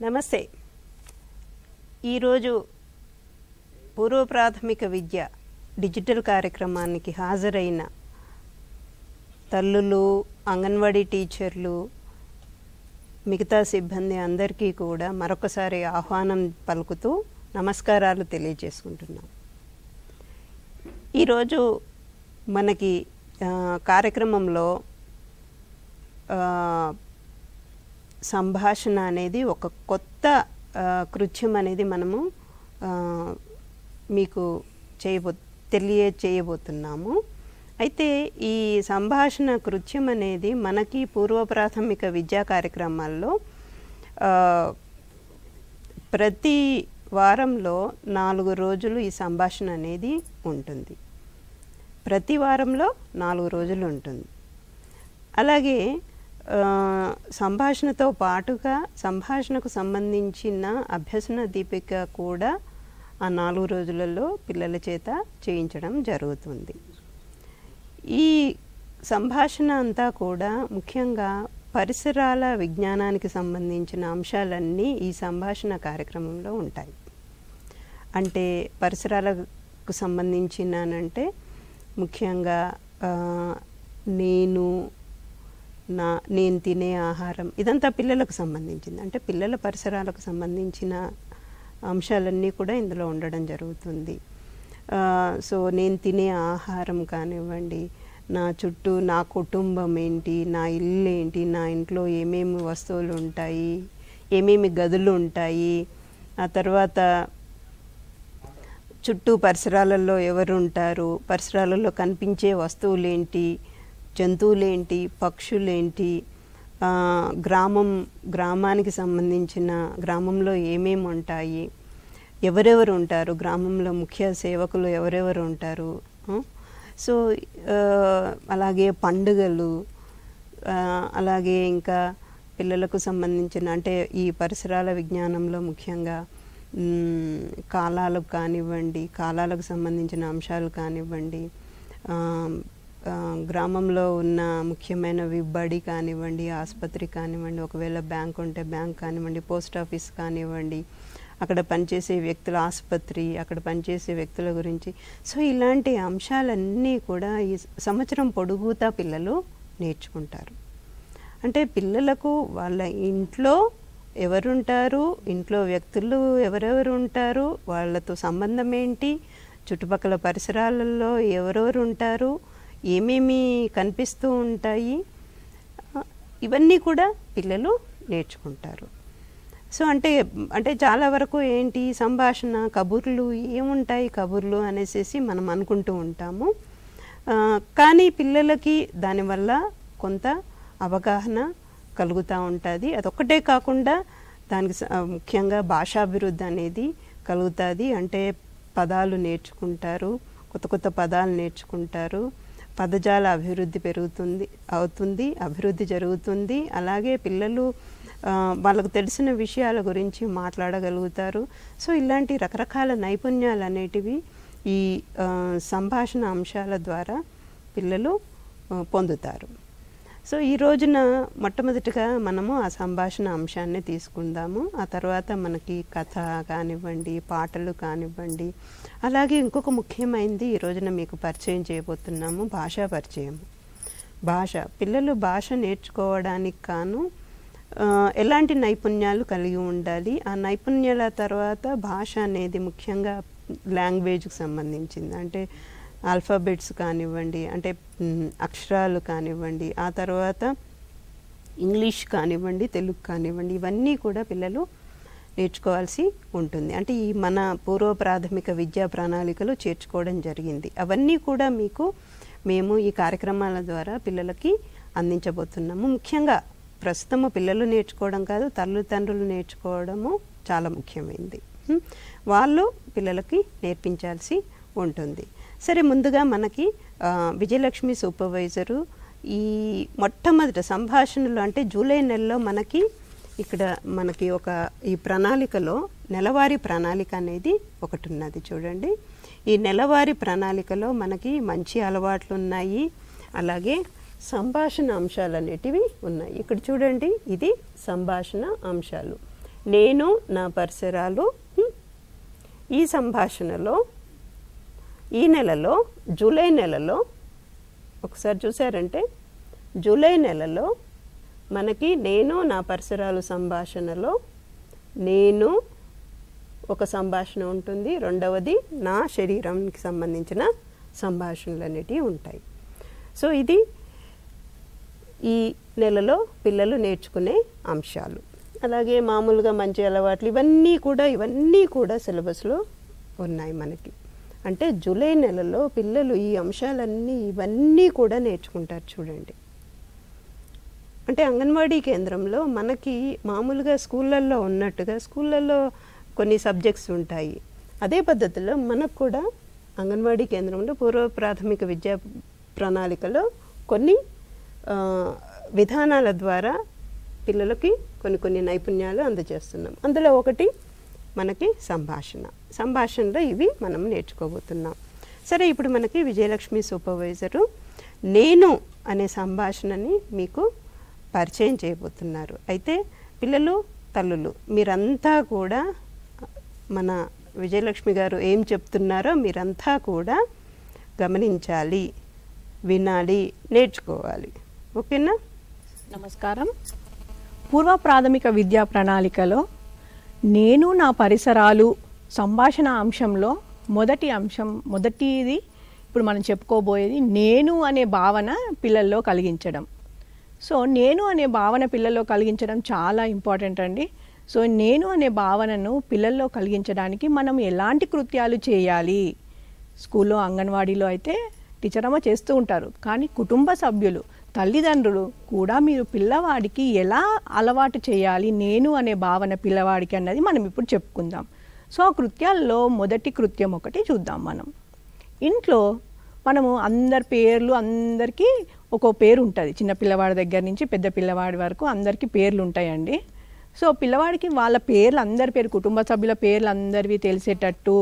నమస్తే. ఈరోజు పూర్వ ప్రాథమిక విద్య డిజిటల్ కార్యక్రమానికి హాజరైన తల్లులు, అంగన్వాడీ టీచర్లు, మిగతా సిబ్బంది అందరికీ కూడా మరొకసారి ఆహ్వానం పలుకుతూ నమస్కారాలు తెలియజేసుకుంటున్నాం. ఈరోజు మనకి కార్యక్రమంలో సంభాషణ అనేది ఒక కొత్త కృత్యం అనేది మనము మీకు తెలియచేయబోతున్నాము. అయితే ఈ సంభాషణ కృత్యం అనేది మనకి పూర్వ ప్రాథమిక విద్యా కార్యక్రమాల్లో ప్రతి వారంలో 4 రోజులు ఈ సంభాషణ అనేది ఉంటుంది. ప్రతి వారంలో 4 రోజులు ఉంటుంది. అలాగే సంభాషణతో పాటుగా సంభాషణకు సంబంధించిన అభ్యసన దీపిక కూడా ఆ 4 రోజులలో పిల్లల చేత చేయించడం జరుగుతుంది. ఈ సంభాషణ అంతా కూడా ముఖ్యంగా పరిసరాల విజ్ఞానానికి సంబంధించిన అంశాలన్నీ ఈ సంభాషణ కార్యక్రమంలో ఉంటాయి. అంటే పరిసరాలకు సంబంధించినంటే ముఖ్యంగా నేను తినే ఆహారం, ఇదంతా పిల్లలకు సంబంధించింది. అంటే పిల్లల పరిసరాలకు సంబంధించిన అంశాలన్నీ కూడా ఇందులో ఉండడం జరుగుతుంది. సో నేను తినే ఆహారం కానివ్వండి, నా చుట్టూ నా కుటుంబం ఏంటి, నా ఇల్లు ఏంటి, నా ఇంట్లో ఏమేమి వస్తువులు ఉంటాయి, ఏమేమి గదులు ఉంటాయి, ఆ తర్వాత చుట్టూ పరిసరాలలో ఎవరు ఉంటారు, పరిసరాలలో కనిపించే వస్తువులేంటి, జంతువులేంటి, పక్షులేంటి, గ్రామానికి సంబంధించిన గ్రామంలో ఏమేమి ఉంటాయి, ఎవరెవరు ఉంటారు, గ్రామంలో ముఖ్య సేవకులు ఎవరెవరు ఉంటారు, సో అలాగే పండుగలు, అలాగే ఇంకా పిల్లలకు సంబంధించిన అంటే ఈ పరిసరాల విజ్ఞానంలో ముఖ్యంగా కాలాలకు కానివ్వండి, కాలాలకు సంబంధించిన అంశాలు కానివ్వండి, గ్రామంలో ఉన్న ముఖ్యమైనవి బడి కానివ్వండి, ఆసుపత్రి కానివ్వండి, ఒకవేళ బ్యాంక్ ఉంటే బ్యాంక్ కానివ్వండి, పోస్ట్ ఆఫీస్ కానివ్వండి, అక్కడ పనిచేసే వ్యక్తుల ఆసుపత్రి, అక్కడ పనిచేసే వ్యక్తుల గురించి, సో ఇలాంటి అంశాలన్నీ కూడా ఈ సంవత్సరం పొడుగుతా పిల్లలు నేర్చుకుంటారు. అంటే పిల్లలకు వాళ్ళ ఇంట్లో ఎవరుంటారు, ఇంట్లో వ్యక్తులు ఎవరెవరు ఉంటారు, వాళ్ళతో సంబంధం ఏంటి, చుట్టుపక్కల పరిసరాలలో ఎవరెవరు ఉంటారు, ఏమేమి కనిపిస్తూ ఉంటాయి, ఇవన్నీ కూడా పిల్లలు నేర్చుకుంటారు. సో అంటే చాలా వరకు ఏంటి సంభాషణ, కబుర్లు ఏముంటాయి, కబుర్లు అనేసి మనం అనుకుంటూ ఉంటాము. కానీ పిల్లలకి దానివల్ల కొంత అవగాహన కలుగుతూ ఉంటుంది. అదొక్కటే కాకుండా దానికి ముఖ్యంగా భాషాభివృద్ధి అనేది కలుగుతుంది. అంటే పదాలు నేర్చుకుంటారు, కొత్త కొత్త పదాలు నేర్చుకుంటారు, పదజాల అభివృద్ధి జరుగుతుంది. అలాగే పిల్లలు వాళ్ళకు తెలిసిన విషయాల గురించి మాట్లాడగలుగుతారు. సో ఇలాంటి రకరకాల నైపుణ్యాలు అనేటివి ఈ సంభాషణ అంశాల ద్వారా పిల్లలు పొందుతారు. సో ఈ రోజున మొట్టమొదటిగా మనము ఆ సంభాషణ అంశాన్ని తీసుకుందాము. ఆ తర్వాత మనకి కథ కానివ్వండి, పాటలు కానివ్వండి, అలాగే ఇంకొక ముఖ్యమైనది ఈ రోజున మీకు పరిచయం చేయబోతున్నాము, భాషా పరిచయం. పిల్లలు భాష నేర్చుకోవడానికి కాను ఎలాంటి నైపుణ్యాలు కలిగి ఉండాలి, ఆ నైపుణ్యాల తర్వాత భాష అనేది ముఖ్యంగా లాంగ్వేజ్కి సంబంధించింది. అంటే ఆల్ఫాబెట్స్ కానివ్వండి, అంటే అక్షరాలు కానివ్వండి, ఆ తర్వాత ఇంగ్లీష్ కానివ్వండి, తెలుగు కానివ్వండి, ఇవన్నీ కూడా పిల్లలు నేర్చుకోవాల్సి ఉంటుంది. అంటే ఈ మన పూర్వ ప్రాథమిక విద్యా ప్రణాళికలో చేర్చుకోవడం జరిగింది. అవన్నీ కూడా మేము ఈ కార్యక్రమాల ద్వారా పిల్లలకి అందించబోతున్నాము. ముఖ్యంగా ప్రస్తుతము పిల్లలు నేర్చుకోవడం కాదు, తల్లిదండ్రులు నేర్చుకోవడము చాలా ముఖ్యమైనది. వాళ్ళు పిల్లలకి నేర్పించాల్సి ఉంటుంది. సరే, ముందుగా మనకి విజయలక్ష్మి సూపర్వైజరు ఈ మొట్టమొదటి సంభాషణలు అంటే జూలై నెలలో మనకి ఈ ప్రణాళికలో నెలవారీ ప్రణాళిక అనేది ఒకటి ఉన్నది. చూడండి, ఈ నెలవారీ ప్రణాళికలో మనకి మంచి అలవాట్లు ఉన్నాయి, అలాగే సంభాషణ అంశాలు అనేటివి ఉన్నాయి. ఇక్కడ చూడండి, ఇది సంభాషణ అంశాలు. నేను నా పరిసరాలు. ఈ సంభాషణలో ఈ నెలలో జూలై నెలలో ఒకసారి చూసారంటే జూలై నెలలో మనకి నేను నా పరిసరాలు సంభాషణలో నేను ఒక సంభాషణ ఉంటుంది, రెండవది నా శరీరానికి సంబంధించిన సంభాషణలు అనేటివి ఉంటాయి. సో ఇది ఈ నెలలో పిల్లలు నేర్చుకునే అంశాలు. అలాగే మామూలుగా మంచి అలవాట్లు ఇవన్నీ కూడా సిలబస్లో ఉన్నాయి మనకి. అంటే జూలై నెలలో పిల్లలు ఈ అంశాలన్నీ ఇవన్నీ కూడా నేర్చుకుంటారు చూడండి. అంటే అంగన్వాడీ కేంద్రంలో మనకి మామూలుగా స్కూళ్ళల్లో ఉన్నట్టుగా స్కూళ్ళల్లో కొన్ని సబ్జెక్ట్స్ ఉంటాయి. అదే పద్ధతిలో మనకు కూడా అంగన్వాడీ కేంద్రంలో పూర్వ ప్రాథమిక విద్యా ప్రణాళికలో కొన్ని విధానాల ద్వారా పిల్లలకి కొన్ని నైపుణ్యాలు అందజేస్తున్నాం. అందులో ఒకటి మనకి సంభాషణలో ఇవి మనం నేర్చుకోబోతున్నాం. సరే, ఇప్పుడు మనకి విజయలక్ష్మి సూపర్వైజరు నేను అనే సంభాషణని మీకు పరిచయం చేయబోతున్నారు. అయితే పిల్లలు, తల్లులు మీరంతా కూడా మన విజయలక్ష్మి గారు ఏం చెప్తున్నారో మీరంతా కూడా గమనించాలి, వినాలి, నేర్చుకోవాలి. ఓకేనా? నమస్కారం. పూర్వ ప్రాథమిక విద్యా ప్రణాళికలో నేను నా పరిసరాలు సంభాషణ అంశంలో మొదటిది ఇప్పుడు మనం చెప్పుకోబోయేది నేను అనే భావన పిల్లల్లో కలిగించడం. సో నేను అనే భావన పిల్లల్లో కలిగించడం చాలా ఇంపార్టెంట్ అండి. సో నేను అనే భావనను పిల్లల్లో కలిగించడానికి మనం ఎలాంటి కృత్యాలు చేయాలి? స్కూల్లో, అంగన్వాడీలో అయితే టీచర్ అమ్మ చేస్తూ ఉంటారు, కానీ కుటుంబ సభ్యులు, తల్లిదండ్రులు కూడా మీరు పిల్లవాడికి ఎలా అలవాటు చేయాలి నేను అనే భావన పిల్లవాడికి అన్నది మనం ఇప్పుడు చెప్పుకుందాం. సో ఆ కృత్యాల్లో మొదటి కృత్యం ఒకటి చూద్దాం. మనం ఇంట్లో మనము అందరికీ ఒక్కో పేరు ఉంటుంది. చిన్న పిల్లవాడి దగ్గర నుంచి పెద్ద పిల్లవాడి వరకు అందరికీ పేర్లు ఉంటాయండి. సో పిల్లవాడికి వాళ్ళ పేర్లు, అందరి పేరు, కుటుంబ సభ్యుల పేర్లు అందరివి తెలిసేటట్టు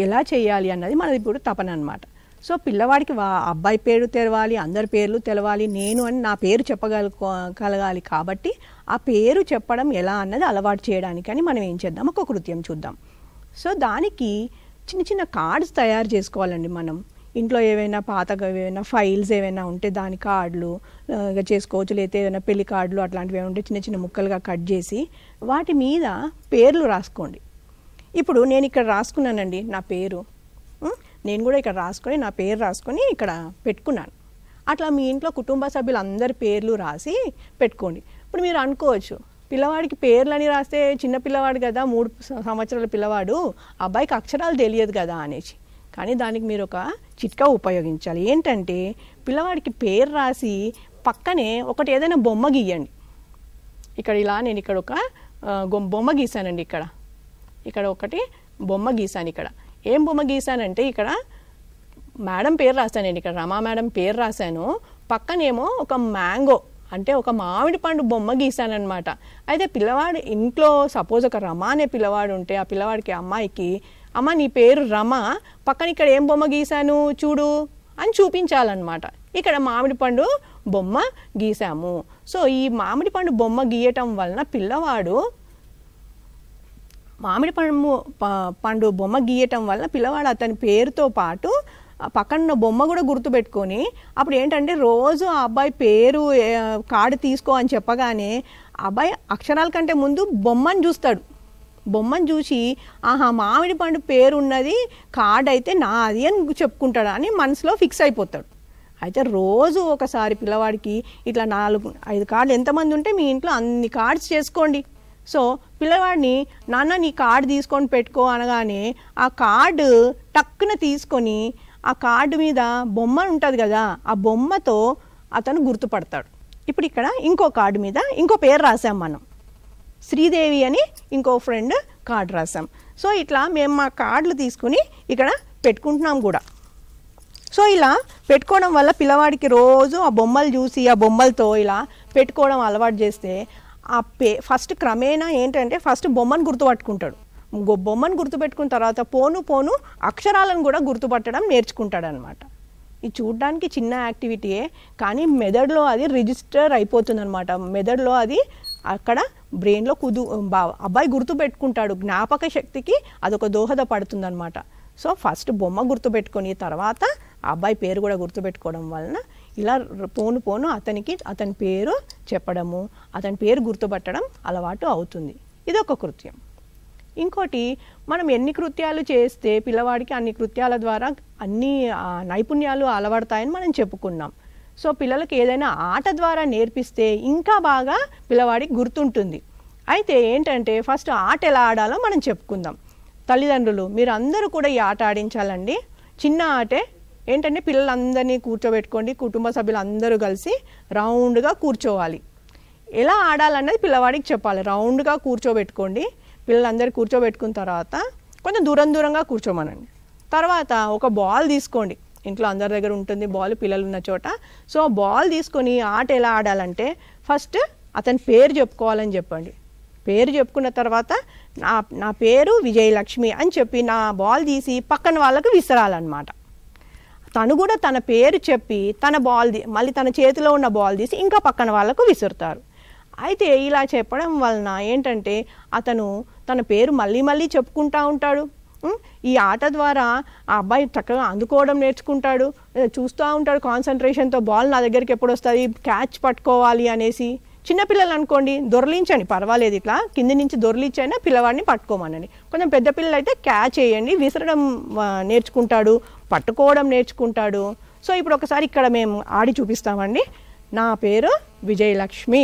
ఎలా చేయాలి అన్నది మనది ఇప్పుడు తపన అన్నమాట. సో పిల్లవాడికి అబ్బాయి పేరు తెలవాలి, అందరి పేర్లు తెలవాలి, నేను అని నా పేరు చెప్పగలగాలి. కాబట్టి ఆ పేరు చెప్పడం ఎలా అన్నది అలవాటు చేయడానికి అని మనం ఏం చేద్దాం, ఒక కృత్యం చూద్దాం. సో దానికి చిన్న చిన్న కార్డ్స్ తయారు చేసుకోవాలండి. మనం ఇంట్లో ఏవైనా పాతగా ఏవైనా ఫైల్స్ ఏవైనా ఉంటే దాని కార్డులు చేసుకోవచ్చు, లేకపోతే ఏదైనా పెళ్లి కార్డులు అట్లాంటివి ఉంటే చిన్న చిన్న ముక్కలుగా కట్ చేసి వాటి మీద పేర్లు రాసుకోండి. ఇప్పుడు నేను ఇక్కడ రాసుకున్నానండి నా పేరు, నేను కూడా ఇక్కడ రాసుకొని నా పేరు రాసుకొని ఇక్కడ పెట్టుకున్నాను. అట్లా మీ ఇంట్లో కుటుంబ సభ్యులు అందరి పేర్లు రాసి పెట్టుకోండి. ఇప్పుడు మీరు అనుకోవచ్చు, పిల్లవాడికి పేర్లని రాస్తే చిన్న పిల్లవాడు కదా, 3 సంవత్సరాల పిల్లవాడు, అబ్బాయికి అక్షరాలు తెలియదు కదా అనేసి. కానీ దానికి మీరు ఒక చిట్కా ఉపయోగించాలి. ఏంటంటే పిల్లవాడికి పేరు రాసి పక్కనే ఒకటి ఏదైనా బొమ్మ గీయండి. ఇక్కడ ఇలా నేను ఇక్కడ ఒక బొమ్మ గీసానండి. ఇక్కడ ఒకటి బొమ్మ గీసాను. ఇక్కడ ఏం బొమ్మ గీసానంటే ఇక్కడ మేడం పేరు రాశానండి. ఇక్కడ రమా మేడం పేరు రాశాను. పక్కనేమో ఒక మ్యాంగో అంటే ఒక మామిడి పండు బొమ్మ గీసానమాట. అయితే పిల్లవాడు ఇంట్లో సపోజ్ ఒక రమా అనే పిల్లవాడు ఉంటే ఆ పిల్లవాడికి, అమ్మాయికి, అమ్మ నీ పేరు రమ, పక్కన ఇక్కడ ఏం బొమ్మ గీసాను చూడు అని చూపించాలన్నమాట. ఇక్కడ మామిడి పండు బొమ్మ గీసాము. సో ఈ మామిడి పండు బొమ్మ గీయటం వలన పిల్లవాడు పండు బొమ్మ గీయటం వల్ల పిల్లవాడు అతని పేరుతో పాటు పక్కన బొమ్మ కూడా గుర్తుపెట్టుకొని, అప్పుడు ఏంటంటే రోజు ఆ అబ్బాయి పేరు కార్డు తీసుకో అని చెప్పగానే అబ్బాయి అక్షరాల కంటే ముందు బొమ్మను చూస్తాడు. బొమ్మను చూసి ఆహా మామిడి పండు పేరు ఉన్నది, కార్డు అయితే నాది అని చెప్పుకుంటాడు అని మనసులో ఫిక్స్ అయిపోతాడు. అయితే రోజు ఒకసారి పిల్లవాడికి ఇట్లా 4-5 కార్డులు, ఎంతమంది ఉంటే మీ ఇంట్లో అన్ని కార్డ్స్ చేసుకోండి. సో పిల్లవాడిని నాన్న నీ కార్డు తీసుకొని పెట్టుకో అనగానే ఆ కార్డు టక్కున తీసుకొని ఆ కార్డు మీద బొమ్మ ఉంటుంది కదా, ఆ బొమ్మతో అతను గుర్తుపడతాడు. ఇప్పుడు ఇక్కడ ఇంకో కార్డు మీద ఇంకో పేరు రాసాం మనం, శ్రీదేవి అని ఇంకో ఫ్రెండ్ కార్డు రాసాం. సో ఇట్లా మేము మా కార్డులు తీసుకుని ఇక్కడ పెట్టుకుంటున్నాం కూడా. సో ఇలా పెట్టుకోవడం వల్ల పిల్లవాడికి రోజు ఆ బొమ్మలు చూసి ఆ బొమ్మలతో ఇలా పెట్టుకోవడం అలవాటు చేస్తే ఆ ఫస్ట్ క్రమేణా ఏంటంటే ఫస్ట్ బొమ్మను గుర్తుపట్టుకుంటాడు. బొమ్మను గుర్తుపెట్టుకున్న తర్వాత పోను అక్షరాలను కూడా గుర్తుపట్టడం నేర్చుకుంటాడు అనమాట. ఇది చూడడానికి చిన్న యాక్టివిటీయే, కానీ మెదడులో అది రిజిస్టర్ అయిపోతుంది అనమాట. మెదడులో అది అక్కడ బ్రెయిన్లో అబ్బాయి గుర్తు పెట్టుకుంటాడు, జ్ఞాపక శక్తికి అదొక దోహదపడుతుందన్నమాట. సో ఫస్ట్ బొమ్మ గుర్తుపెట్టుకొని తర్వాత ఆ అబ్బాయి పేరు కూడా గుర్తుపెట్టుకోవడం వలన ఇలా పోను అతని పేరు చెప్పడము, అతని పేరు గుర్తుపట్టడం అలవాటు అవుతుంది. ఇదొక కృత్యం. ఇంకోటి, మనం ఎన్ని కృత్యాలు చేస్తే పిల్లవాడికి అన్ని కృత్యాల ద్వారా అన్ని నైపుణ్యాలు అలవడతాయని మనం చెప్పుకున్నాం. సో పిల్లలకి ఏదైనా ఆట ద్వారా నేర్పిస్తే ఇంకా బాగా పిల్లవాడికి గుర్తుంటుంది. అయితే ఏంటంటే ఫస్ట్ ఆట ఎలా ఆడాలో మనం చెప్పుకుందాం. తల్లిదండ్రులు మీరు అందరూ కూడా ఈ ఆట ఆడించాలండి. చిన్న ఆటే ఏంటంటే పిల్లలందరినీ కూర్చోబెట్టుకోండి, కుటుంబ సభ్యులు అందరూ కలిసి రౌండ్గా కూర్చోవాలి. ఎలా ఆడాలన్నది పిల్లవాడికి చెప్పాలి. రౌండ్గా కూర్చోబెట్టుకోండి, పిల్లలందరూ కూర్చోబెట్టుకున్న తర్వాత కొంచెం దూరంగా కూర్చోమనండి. తర్వాత ఒక బాల్ తీసుకోండి, ఇంట్లో అందరి దగ్గర ఉంటుంది బాల్ పిల్లలు ఉన్న చోట. సో బాల్ తీసుకొని ఆట ఎలా ఆడాలంటే ఫస్ట్ అతని పేరు చెప్పుకోవాలని చెప్పండి. పేరు చెప్పుకున్న తర్వాత నా పేరు విజయలక్ష్మి అని చెప్పి నా బాల్ తీసి పక్కన వాళ్ళకు విసరాలన్నమాట. తను కూడా తన పేరు చెప్పి తన బాల్ మళ్ళీ తన చేతిలో ఉన్న బాల్ తీసి ఇంకా పక్కన వాళ్ళకు విసురుతారు. అయితే ఇలా చెప్పడం వలన ఏంటంటే అతను తన పేరు మళ్ళీ చెప్పుకుంటూ ఉంటాడు. ఈ ఆట ద్వారా ఆ అబ్బాయి చక్కగా అందుకోవడం నేర్చుకుంటాడు, చూస్తూ ఉంటాడు కాన్సన్ట్రేషన్తో. బాల్ నా దగ్గరికి ఎప్పుడు వస్తుంది, క్యాచ్ పట్టుకోవాలి అనేసి. చిన్నపిల్లలు అనుకోండి దొరలించండి, పర్వాలేదు, ఇట్లా కింది నుంచి దొరలించైనా పిల్లవాడిని పట్టుకోమనండి. కొంచెం పెద్ద పిల్లలు అయితే క్యాచ్ చేయండి, విసరడం నేర్చుకుంటాడు, పట్టుకోవడం నేర్చుకుంటాడు. సో ఇప్పుడు ఒకసారి ఇక్కడ మేము ఆడి చూపిస్తామండి. నా పేరు విజయలక్ష్మి.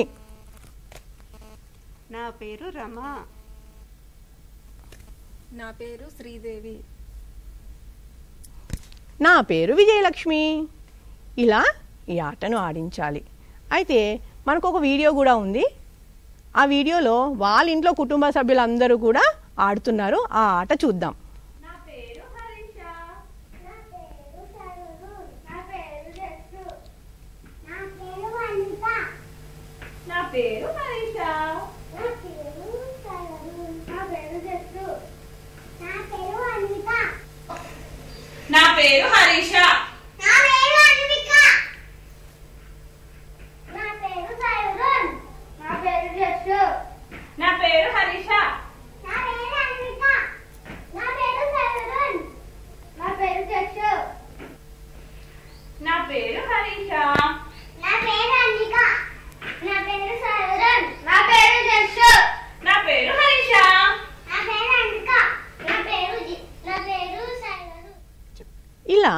నా పేరు రమ. నా పేరు శ్రీదేవి. నా పేరు విజయలక్ష్మి. ఇలా ఈ ఆటను ఆడించాలి. అయితే మనకు ఒక వీడియో కూడా ఉంది. ఆ వీడియోలో వాళ్ళ ఇంట్లో కుటుంబ సభ్యులందరూ కూడా ఆడుతున్నారు. ఆ ఆట చూద్దాం. నా పేరు హరీష. నా పేరు సరుడు. నా పేరు జస్సు. నా పేరు వనిత. నా పేరు హరీష. నా పేరు సరుడు. నా పేరు జస్సు. నా పేరు వనిత. నా పేరు హరీష. నా పేరు అన్విక. నా పేరు సరుడు. నా పేరు జస్సు. నా పేరు హరీష. నా పేరు అన్విక. నా పేరు సరుడు. నా పేరు జస్సు. నా పేరు హరీష. నా పేరు అన్విక. నా పేరు సరుడు. నా పేరు జస్సు. నా పేరు హరీష. నా పేరు అన్విక. నా పేరు సరుడు. ఇలా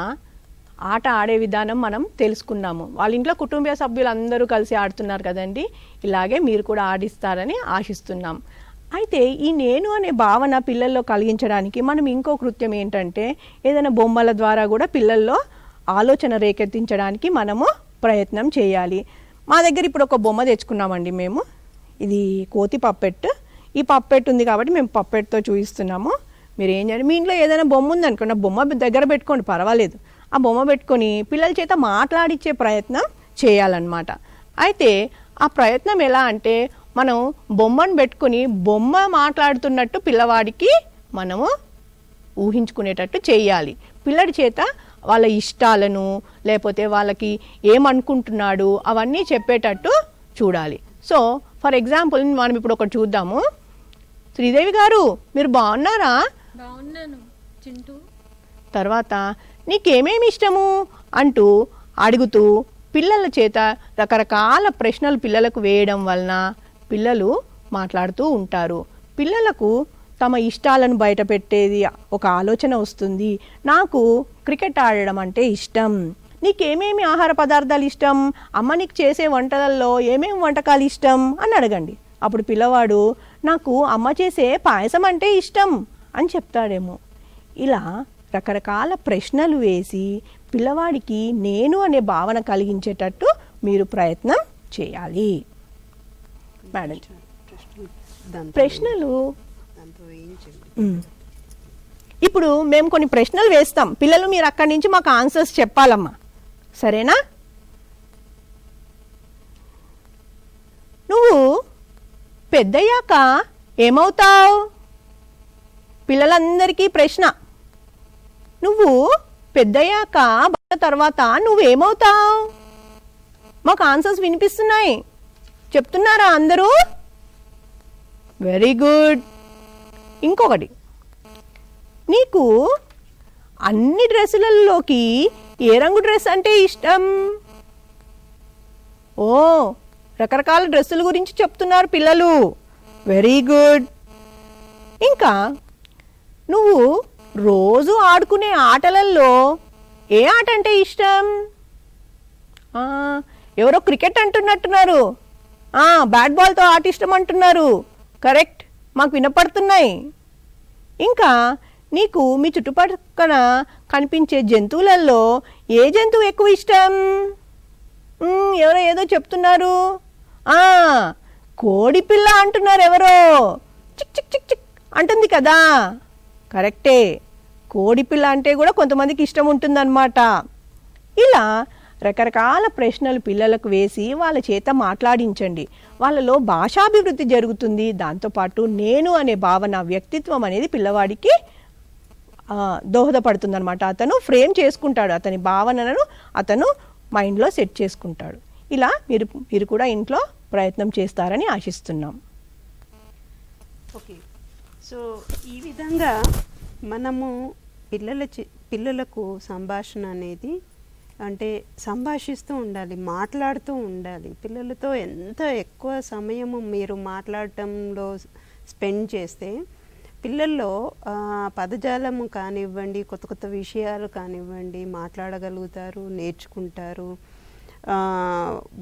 ఆట ఆడే విధానం మనం తెలుసుకున్నాము. వాళ్ళ ఇంట్లో కుటుంబ సభ్యులందరూ కలిసి ఆడుతున్నారు కదండి. ఇలాగే మీరు కూడా ఆడిస్తారని ఆశిస్తున్నాం. అయితే ఈ నేను అనే భావన పిల్లల్లో కలిగించడానికి మనం ఇంకో కృత్యం ఏంటంటే ఏదైనా బొమ్మల ద్వారా కూడా పిల్లల్లో ఆలోచన రేకెత్తించడానికి మనము ప్రయత్నం చేయాలి. మా దగ్గర ఇప్పుడు ఒక బొమ్మ తెచ్చుకున్నామండి మేము. ఇది కోతి పప్పెట్. ఈ పప్పెట్ ఉంది కాబట్టి మేము పప్పెట్తో చూపిస్తున్నాము. మీరు ఏం చేయాలి, మీ ఇంట్లో ఏదైనా బొమ్మ ఉందనుకోండి, ఆ బొమ్మ దగ్గర పెట్టుకోండి, పర్వాలేదు. ఆ బొమ్మ పెట్టుకొని పిల్లల చేత మాట్లాడించే ప్రయత్నం చేయాలన్నమాట. అయితే ఆ ప్రయత్నం ఎలా అంటే మనం బొమ్మను పెట్టుకొని బొమ్మ మాట్లాడుతున్నట్టు పిల్లవాడికి మనము ఊహించుకునేటట్టు చేయాలి. పిల్లడి చేత వాళ్ళ ఇష్టాలను లేకపోతే వాళ్ళకి ఏమనుకుంటున్నాడు అవన్నీ చెప్పేటట్టు చూడాలి. సో ఫర్ ఎగ్జాంపుల్ మనం ఇప్పుడు ఒకటి చూద్దాము. శ్రీదేవి గారు మీరు బాగున్నారా? బాగున్నాను చింటూ. తర్వాత నీకేమేమి ఇష్టము అంటూ అడుగుతూ పిల్లల చేత రకరకాల ప్రశ్నలు పిల్లలకు వేయడం వలన పిల్లలు మాట్లాడుతూ ఉంటారు. పిల్లలకు తమ ఇష్టాలను బయట పెట్టేది ఒక ఆలోచన వస్తుంది. నాకు క్రికెట్ ఆడడం అంటే ఇష్టం. నీకేమేమి ఆహార పదార్థాలు ఇష్టం, అమ్మ నీకు చేసే వంటలలో ఏమేమి వంటకాలు ఇష్టం అని అడగండి. అప్పుడు పిల్లవాడు నాకు అమ్మ చేసే పాయసం అంటే ఇష్టం అని చెప్తాడేమో. ఇలా రకరకాల ప్రశ్నలు వేసి పిల్లవాడికి నేను అనే భావన కలిగించేటట్టు మీరు ప్రయత్నం చేయాలి. మేడం ప్రశ్నలు ఇప్పుడు మేము కొన్ని ప్రశ్నలు వేస్తాం, పిల్లలు మీరు అక్కడి నుంచి మాకు ఆన్సర్స్ చెప్పాలమ్మా, సరేనా? నువ్వు పెద్దయ్యాక ఏమవుతావు? పిల్లలందరికీ ప్రశ్న. నువ్వు పెద్దయ్యాక తర్వాత నువ్వేమవుతావు? మాకు ఆన్సర్స్ వినిపిస్తున్నాయి, చెప్తున్నారా అందరూ? Very good. ఇంకొకటి, నీకు అన్ని డ్రెస్సులలోకి ఏ రంగు డ్రెస్ అంటే ఇష్టం? ఓ, రకరకాల డ్రెస్సుల గురించి చెప్తున్నారు పిల్లలు. Very good. ఇంకా నువ్వు రోజు ఆడుకునే ఆటలలో ఏ ఆట అంటే ఇష్టం? ఎవరో క్రికెట్ అంటున్నట్టున్నారు. బ్యాట్ బాల్తో ఆట ఇష్టం అంటున్నారు. కరెక్ట్, మాకు వినపడుతున్నాయి. ఇంకా నీకు మీ చుట్టుపక్కల కనిపించే జంతువులలో ఏ జంతువు ఎక్కువ ఇష్టం? ఎవరో ఏదో చెప్తున్నారు. కోడి పిల్ల అంటున్నారు ఎవరో. చిక్ చిక్ చిక్ చిక్ అంటుంది కదా. కరెక్టే, కోడి పిల్ల అంటే కూడా కొంతమందికి ఇష్టం ఉంటుందన్నమాట. ఇలా రకరకాల ప్రశ్నలు పిల్లలకు వేసి వాళ్ళ చేత మాట్లాడించండి. వాళ్ళలో భాషాభివృద్ధి జరుగుతుంది. దాంతోపాటు నేను అనే భావన, వ్యక్తిత్వం అనేది పిల్లవాడికి దోహదపడుతుందన్నమాట. అతను ఫ్రేమ్ చేసుకుంటాడు, అతని భావనలను అతను మైండ్లో సెట్ చేసుకుంటాడు. ఇలా మీరు కూడా ఇంట్లో ప్రయత్నం చేస్తారని ఆశిస్తున్నాం. ఓకే, సో ఈ విధంగా మనము పిల్లలకు సంభాషణ అనేది అంటే సంభాషిస్తూ ఉండాలి, మాట్లాడుతూ ఉండాలి. పిల్లలతో ఎంత ఎక్కువ సమయము మీరు మాట్లాడటంలో స్పెండ్ చేస్తే పిల్లల్లో పదజాలము కానివ్వండి, కొత్త కొత్త విషయాలు కానివ్వండి మాట్లాడగలుగుతారు, నేర్చుకుంటారు.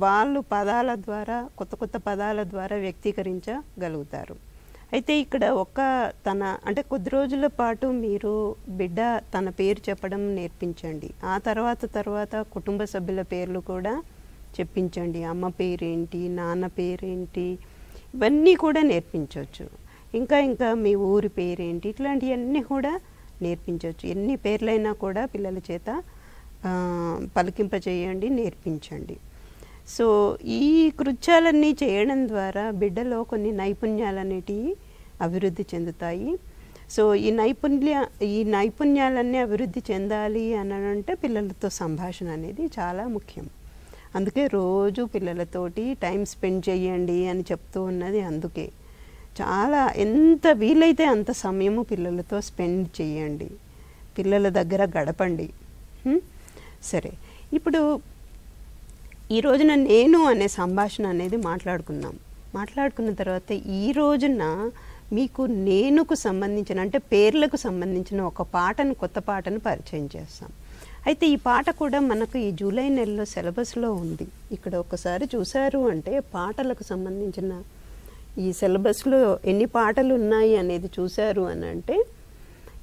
వాళ్ళు పదాల ద్వారా, కొత్త కొత్త పదాల ద్వారా వ్యక్తీకరించగలుగుతారు. అయితే ఇక్కడ అంటే కొద్ది రోజుల పాటు మీరు బిడ్డ తన పేరు చెప్పడం నేర్పించండి. ఆ తర్వాత కుటుంబ సభ్యుల పేర్లు కూడా చెప్పించండి. అమ్మ పేరేంటి, నాన్న పేరేంటి, ఇవన్నీ కూడా నేర్పించవచ్చు. ఇంకా మీ ఊరి పేరేంటి, ఇట్లాంటివన్నీ కూడా నేర్పించవచ్చు. ఎన్ని పేర్లైనా కూడా పిల్లల చేత పలికింపచేయండి, నేర్పించండి. సో ఈ కృత్యాలన్నీ చేయడం ద్వారా బిడ్డలో కొన్ని నైపుణ్యాలు అనేటివి అభివృద్ధి చెందుతాయి. సో ఈ నైపుణ్యాలన్నీ అభివృద్ధి చెందాలి అని అంటే పిల్లలతో సంభాషణ అనేది చాలా ముఖ్యం. అందుకే రోజు పిల్లలతోటి టైం స్పెండ్ చేయండి అని చెప్తూ ఉన్నది. అందుకే ఎంత వీలైతే అంత సమయము పిల్లలతో స్పెండ్ చేయండి, పిల్లల దగ్గర గడపండి. సరే, ఇప్పుడు ఈ రోజున నేను అనే సంభాషణ అనేది మాట్లాడుకున్న తర్వాత ఈ రోజున మీకు నేనుకు సంబంధించిన అంటే పేర్లకు సంబంధించిన కొత్త పాటను పరిచయం చేస్తాం. అయితే ఈ పాట కూడా మనకు ఈ జూలై నెలలో సిలబస్లో ఉంది. ఇక్కడ ఒకసారి చూసారు అంటే పాటలకు సంబంధించిన ఈ సిలబస్లో ఎన్ని పాటలు ఉన్నాయి అనేది చూశారు అని అంటే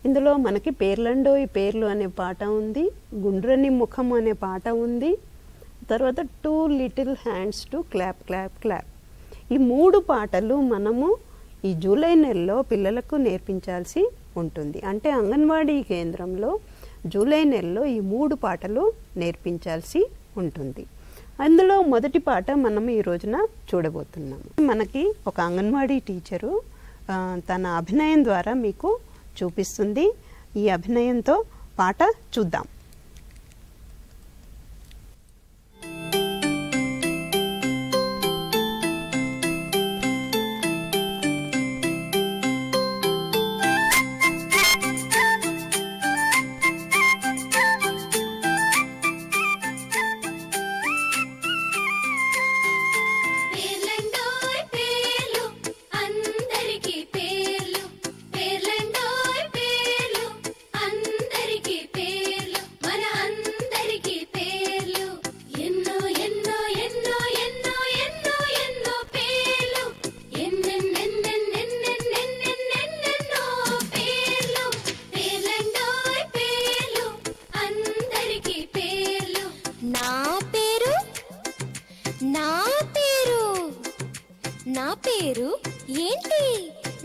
ఇందులో మనకి పేర్లండోయి పేర్లు అనే పాట ఉంది, గుండ్రని ముఖం అనే పాట ఉంది, తర్వాత 2 little hands to clap clap clap. ఈ 3 పాటలు మనము ఈ జూలై నెలలో పిల్లలకు నేర్పించాల్సి ఉంటుంది. అంటే అంగన్వాడీ కేంద్రంలో జూలై నెలలో ఈ 3 పాటలు నేర్పించాల్సి ఉంటుంది. అందులో మొదటి పాట మనం ఈ రోజున చూడబోతున్నాము. మనకి ఒక అంగన్వాడీ టీచరు తన అభినయం ద్వారా మీకు చూపిస్తుంది. ఈ అభినయంతో పాట చూద్దాం.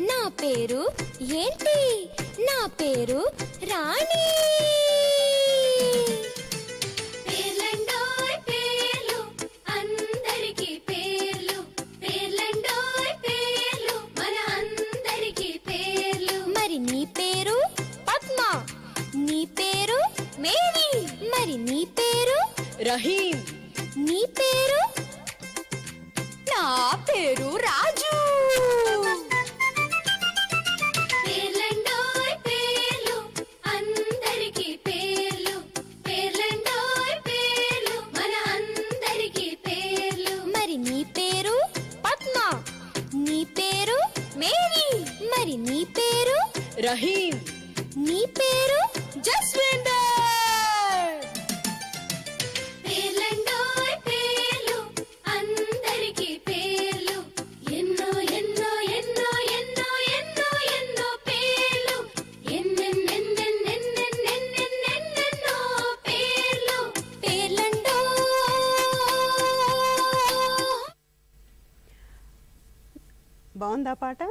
నా పేరు రాణి. పేర్లండోయ్ పేర్లు అందరికీ పేర్లు, పేర్లండోయ్ పేర్లు మన అందరికీ పేర్లు. మరి నీ పేరు పద్మ, నీ పేరు మేరీ, మరి నీ పేరు రహీం, నీ పేరు? నా పేరు రాజు. బాగుందా పాట?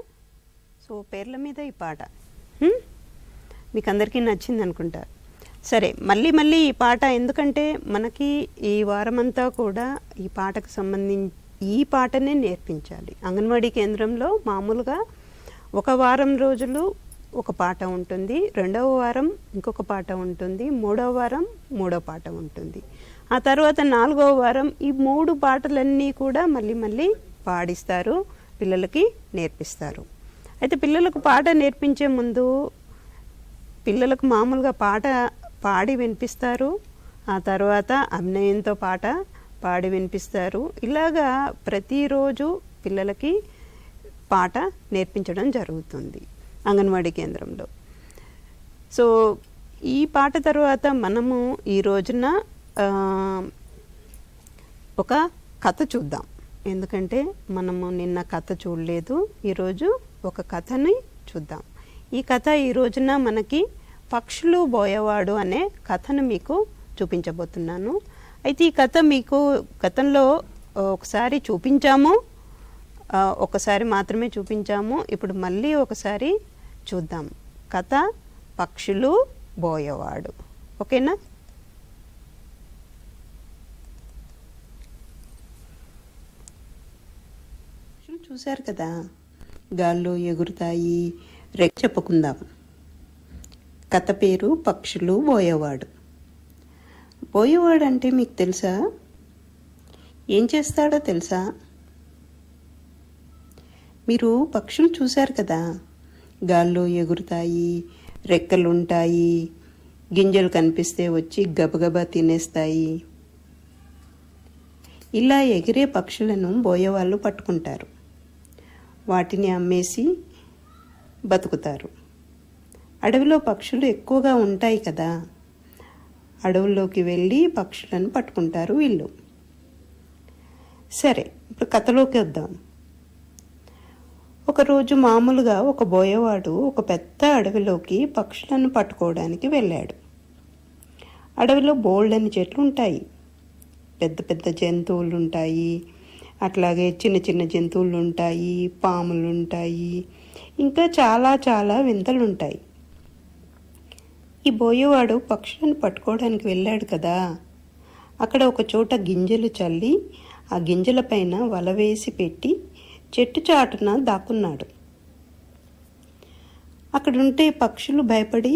సో పేర్ల మీద ఈ పాట హ్మ్? మీకు అందరికీ నచ్చింది అనుకుంటా. సరే, మళ్ళీ మళ్ళీ ఈ పాట ఎందుకంటే మనకి ఈ వారమంతా కూడా ఈ పాటకు సంబంధించి ఈ పాటనే నేర్పించాలి. అంగన్వాడీ కేంద్రంలో మామూలుగా ఒక వారం రోజులు ఒక పాట ఉంటుంది, రెండవ వారం ఇంకొక పాట ఉంటుంది, మూడవ వారం మూడో పాట ఉంటుంది, ఆ తర్వాత నాలుగవ వారం ఈ 3 పాటలన్నీ కూడా మళ్ళీ మళ్ళీ పాడిస్తారు, పిల్లలకి నేర్పిస్తారు. అయితే పిల్లలకు పాట నేర్పించే ముందు పిల్లలకు మామూలుగా పాట పాడి వినిపిస్తారు, ఆ తర్వాత అభినయంతో పాట పాడి వినిపిస్తారు. ఇలాగా ప్రతిరోజు పిల్లలకి పాట నేర్పించడం జరుగుతుంది అంగన్వాడీ కేంద్రంలో. సో ఈ పాట తర్వాత మనము ఈ రోజున ఒక కథ చూద్దాం. ఎందుకంటే మనము నిన్న కథ చూడలేదు, ఈరోజు ఒక కథని చూద్దాం. ఈ కథ ఈ రోజున మనకి పక్షులు బోయవాడు అనే కథను మీకు చూపించబోతున్నాను. అయితే ఈ కథ మీకు గతంలో ఒకసారి చూపించాము, ఒకసారి మాత్రమే చూపించాము. ఇప్పుడు మళ్ళీ ఒకసారి చూద్దాం. కథ పక్షులు బోయవాడు. ఓకేనా? పక్షులు చూశారు కదా, గాల్లో ఎగురుతాయి, చెప్పుకుందాం. కథ పేరు పక్షులు బోయవాడు. బోయవాడు అంటే మీకు తెలుసా? ఏం చేస్తాడో తెలుసా? మీరు పక్షులు చూశారు కదా, గాల్లో ఎగురుతాయి, రెక్కలుంటాయి, గింజలు కనిపిస్తే వచ్చి గబగబా తినేస్తాయి. ఇలా ఎగిరే పక్షులను బోయవాళ్ళు పట్టుకుంటారు, వాటిని అమ్మేసి బతుకుతారు. అడవిలో పక్షులు ఎక్కువగా ఉంటాయి కదా, అడవుల్లోకి వెళ్ళి పక్షులను పట్టుకుంటారు వీళ్ళు. సరే, ఇప్పుడు కథలోకి వద్దాం. ఒకరోజు మామూలుగా ఒక బోయవాడు ఒక పెద్ద అడవిలోకి పక్షులను పట్టుకోవడానికి వెళ్ళాడు. అడవిలో బోల్డని చెట్లు ఉంటాయి, పెద్ద పెద్ద జంతువులు ఉంటాయి, అట్లాగే చిన్న చిన్న జంతువులు ఉంటాయి, పాములు ఉంటాయి, ఇంకా చాలా చాలా వింతలు ఉంటాయి. ఈ బోయవాడు పక్షులను పట్టుకోవడానికి వెళ్ళాడు కదా, అక్కడ ఒక చోట గింజలు చల్లి ఆ గింజలపైన వల వేసి పెట్టి చెట్టు చాటున దాక్కున్నాడు. అక్కడుంటే పక్షులు భయపడి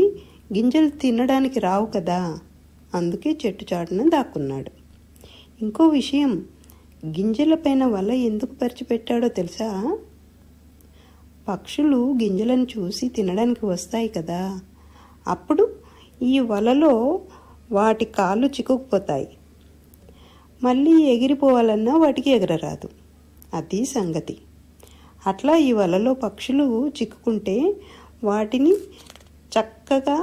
గింజలు తినడానికి రావు కదా, అందుకే చెట్టు చాటున దాక్కున్నాడు. ఇంకో విషయం, గింజలపైన వల ఎందుకు పరిచిపెట్టాడో తెలుసా? పక్షులు గింజలను చూసి తినడానికి వస్తాయి కదా, అప్పుడు ఈ వలలో వాటి కాళ్ళు చిక్కుకుపోతాయి, మళ్ళీ ఎగిరిపోవాలన్నా వాటికి ఎగరరాదు. అది సంగతి. అట్లా ఈ వలలో పక్షులు చిక్కుకుంటే వాటిని చక్కగా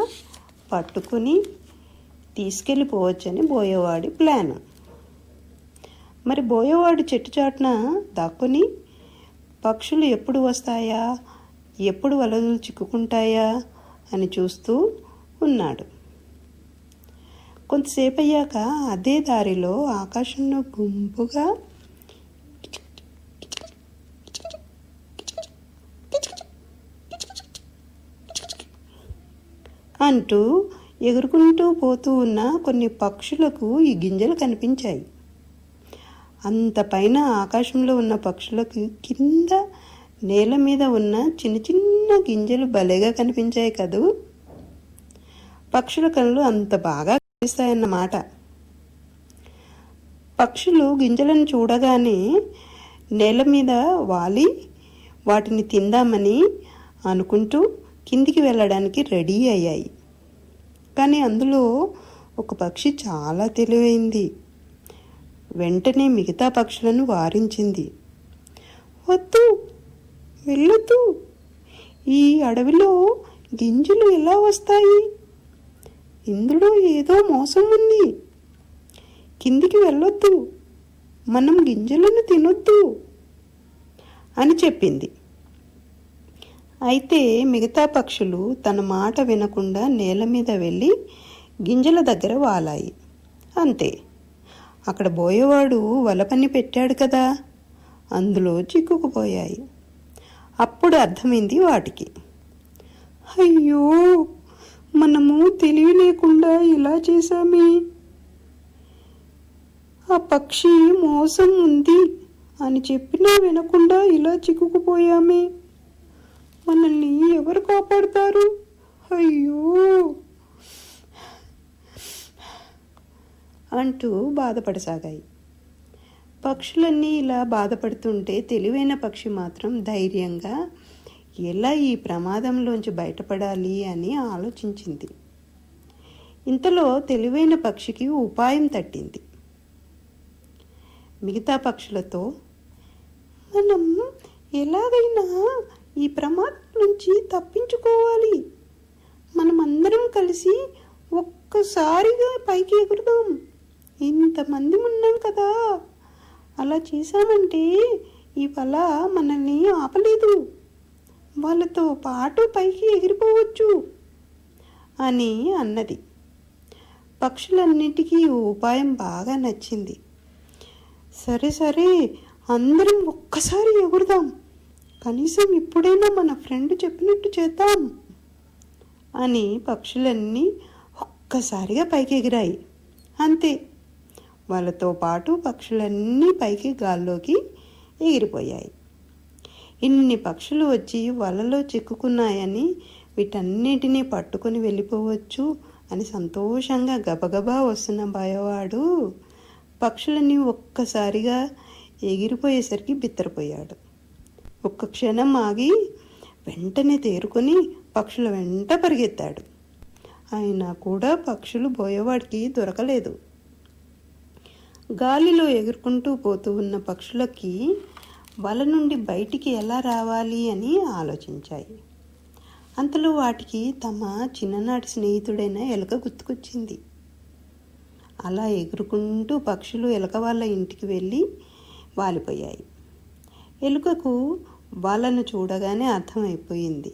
పట్టుకుని తీసుకెళ్ళిపోవచ్చని బోయవాడి ప్లాన్. మరి బోయవాడు చెట్టు చాటున దాక్కుని పక్షులు ఎప్పుడు వస్తాయా, ఎప్పుడు వలలు చిక్కుకుంటాయా అని చూస్తూ ఉన్నాడు. కొంతసేపు అయ్యాక అదే దారిలో ఆకాశంలో గుంపుగా అంటూ ఎగురుకుంటూ పోతూ ఉన్న కొన్ని పక్షులకు ఈ గింజలు కనిపించాయి. అంత పైన ఆకాశంలో ఉన్న పక్షులకు కింద నేల మీద ఉన్న చిన్న చిన్న గింజలు భలేగా కనిపించాయి కదూ. పక్షుల కళ్ళు అంత బాగా కనిపిస్తాయన్నమాట. పక్షులు గింజలను చూడగానే నేల మీద వాలి వాటిని తిందామని అనుకుంటూ కిందికి వెళ్ళడానికి రెడీ అయ్యాయి. కానీ అందులో ఒక పక్షి చాలా తెలివైంది. వెంటనే మిగతా పక్షులను వారించింది. వద్దు, వెళ్ళొద్దు, ఈ అడవిలో గింజలు ఎలా వస్తాయి? ఇందులో ఏదో మోసం ఉంది, కిందికి వెళ్ళొద్దు, మనం గింజలను తినొద్దు అని చెప్పింది. అయితే మిగతా పక్షులు తన మాట వినకుండా నేల మీద వెళ్ళి గింజల దగ్గర వాలాయి. అంతే, అక్కడ బోయవాడు వల పని పెట్టాడు కదా, అందులో చిక్కుకుపోయాయి. అప్పుడు అర్థమైంది వాటికి, అయ్యో మనము తెలివి లేకుండా ఇలా చేశామే, ఆ పక్షి మోసం ఉంది అని చెప్పినా వినకుండా ఇలా చిక్కుకుపోయామే, మనల్ని ఎవరు కాపాడుతారు, అయ్యో అంటూ బాధపడసాగాయి. పక్షులన్నీ ఇలా బాధపడుతుంటే తెలివైన పక్షి మాత్రం ధైర్యంగా ఎలా ఈ ప్రమాదంలోంచి బయటపడాలి అని ఆలోచించింది. ఇంతలో తెలివైన పక్షికి ఉపాయం తట్టింది. మిగతా పక్షులతో, మనం ఎలాగైనా ఈ ప్రమాదం నుంచి తప్పించుకోవాలి, మనమందరం కలిసి ఒక్కసారిగా పైకి ఎగురుదాం, ఇంతమంది ఉన్నాం కదా, అలా చేశామంటే ఈ వల మనల్ని ఆపలేదు, వాళ్ళతో పాటు పైకి ఎగిరిపోవచ్చు అని అన్నది. పక్షులన్నిటికీ ఉపాయం బాగా నచ్చింది. సరే సరే అందరం ఒక్కసారి ఎగురుదాం, కనీసం ఇప్పుడైనా మన ఫ్రెండ్ చెప్పినట్టు చేద్దాం అని పక్షులన్నీ ఒక్కసారిగా పైకి ఎగిరాయి. అంతే, వాళ్ళతో పాటు పక్షులన్నీ పైకి గాల్లోకి ఎగిరిపోయాయి. ఇన్ని పక్షులు వచ్చి వలలో చిక్కుకున్నాయని వీటన్నిటినీ పట్టుకొని వెళ్ళిపోవచ్చు అని సంతోషంగా గబగబా వస్తున్న భయవాడు పక్షులన్నీ ఒక్కసారిగా ఎగిరిపోయేసరికి బిత్తరపోయాడు. ఒక్క క్షణం ఆగి వెంటనే తేరుకొని పక్షుల వెంట పరిగెత్తాడు. అయినా కూడా పక్షులు బోయేవాడికి దొరకలేదు. గాలిలో ఎగురుకుంటూ పోతూ ఉన్న పక్షులకి వల నుండి బయటికి ఎలా రావాలి అని ఆలోచించాయి. అంతలో వాటికి తమ చిన్ననాటి స్నేహితుడైన ఎలుక గుర్తుకొచ్చింది. అలా ఎగురుకుంటూ పక్షులు ఎలుక వాళ్ళ ఇంటికి వెళ్ళి వాలిపోయాయి. ఎలుకకు వాళ్ళను చూడగానే అర్థమైపోయింది.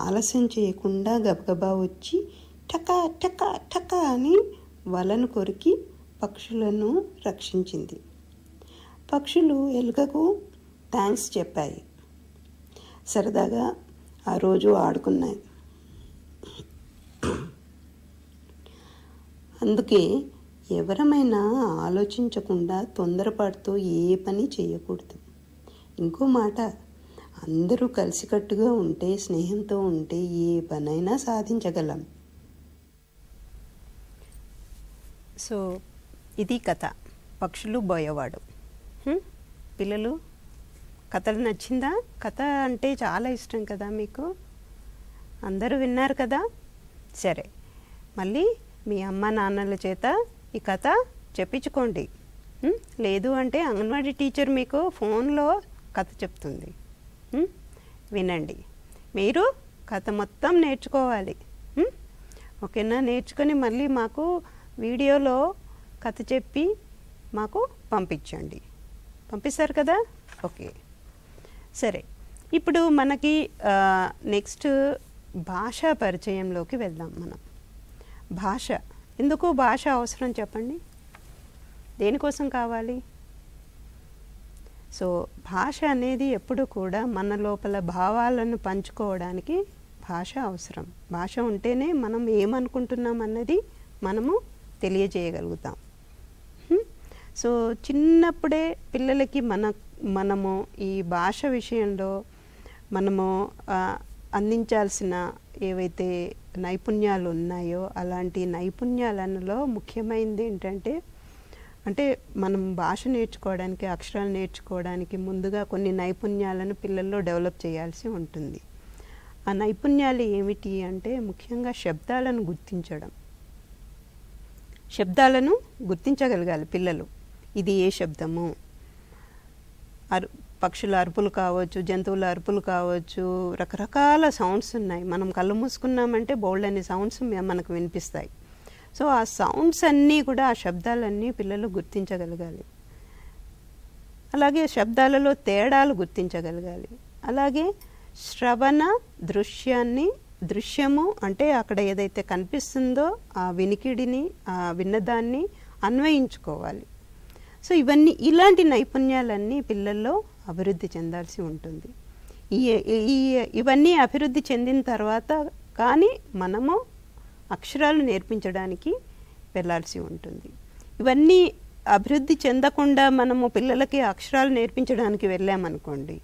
ఆలస్యం చేయకుండా గబగబా వచ్చి టకా టకా టకా అని వలను కొరికి పక్షులను రక్షించింది. పక్షులు ఎలుకకు థ్యాంక్స్ చెప్పాయి. సరదాగా ఆ రోజు ఆడుకున్నాయి. అందుకే ఎవరమైనా ఆలోచించకుండా తొందరపడుతూ ఏ పని చేయకూడదు. ఇంకో మాట, అందరూ కలిసికట్టుగా ఉంటే, స్నేహంతో ఉంటే ఏ పనైనా సాధించగలం. సో ఇది కథ, పక్షులు బోయేవాడు. పిల్లలు, కథలు నచ్చిందా? కథ అంటే చాలా ఇష్టం కదా మీకు, అందరూ విన్నారు కదా. సరే, మళ్ళీ మీ అమ్మ నాన్నల చేత ఈ కథ చెప్పించుకోండి. లేదు అంటే అంగన్వాడీ టీచర్ మీకు ఫోన్లో కథ చెప్తుంది, వినండి. మీరు కథ మొత్తం నేర్చుకోవాలి. ఓకేనా? నేర్చుకొని మళ్ళీ మాకు వీడియోలో కథ చెప్పి మాకు పంపించండి. పంపిస్తారు కదా? ఓకే, సరే. ఇప్పుడు మనకి నెక్స్ట్ భాషా పరిచయంలోకి వెళ్దాం. మనం భాష, ఎందుకు భాష అవసరం చెప్పండి? దేనికోసం కావాలి? సో భాష అనేది ఎప్పుడు కూడా మన లోపల భావాలను పంచుకోవడానికి భాష అవసరం. భాష ఉంటేనే మనం ఏమనుకుంటున్నాం అన్నది మనము తెలియజేయగలుగుతాం. సో చిన్నప్పుడే పిల్లలకి మనము ఈ భాష విషయంలో మనము అందించాల్సిన ఏవైతే నైపుణ్యాలు ఉన్నాయో అలాంటి నైపుణ్యాలలో ముఖ్యమైనది ఏంటంటే, అంటే మనం భాష నేర్చుకోవడానికి, అక్షరాలు నేర్చుకోవడానికి ముందుగా కొన్ని నైపుణ్యాలను పిల్లల్లో డెవలప్ చేయాల్సి ఉంటుంది. ఆ నైపుణ్యాలు ఏమిటి అంటే ముఖ్యంగా శబ్దాలను గుర్తించడం. శబ్దాలను గుర్తించగలగాలి పిల్లలు. ఇది ఏ శబ్దము, పక్షుల అరుపులు కావచ్చు, జంతువుల అరుపులు కావచ్చు, రకరకాల సౌండ్స్ ఉన్నాయి. మనం కళ్ళు మూసుకున్నామంటే బోల్డ్ అనే సౌండ్స్ మనకు వినిపిస్తాయి. సో ఆ సౌండ్స్ అన్నీ కూడా, ఆ శబ్దాలన్నీ పిల్లలు గుర్తించగలగాలి. అలాగే శబ్దాలలో తేడాలు గుర్తించగలగాలి. అలాగే శ్రవణ దృశ్యము అంటే అక్కడ ఏదైతే కనిపిస్తుందో ఆ వినికిడిని, ఆ విన్నదాన్ని అన్వయించుకోవాలి. సో ఇలాంటి నైపుణ్యాలన్నీ పిల్లల్లో అభివృద్ధి చెందాల్సి ఉంటుంది. ఇవన్నీ అభివృద్ధి చెందిన తర్వాత కానీ మనము అక్షరాలు నేర్పించడానికి వెళ్ళాల్సి ఉంటుంది. ఇవన్నీ అభివృద్ధి చెందకుండా మనము పిల్లలకి అక్షరాలు నేర్పించడానికి వెళ్ళామనుకోండి,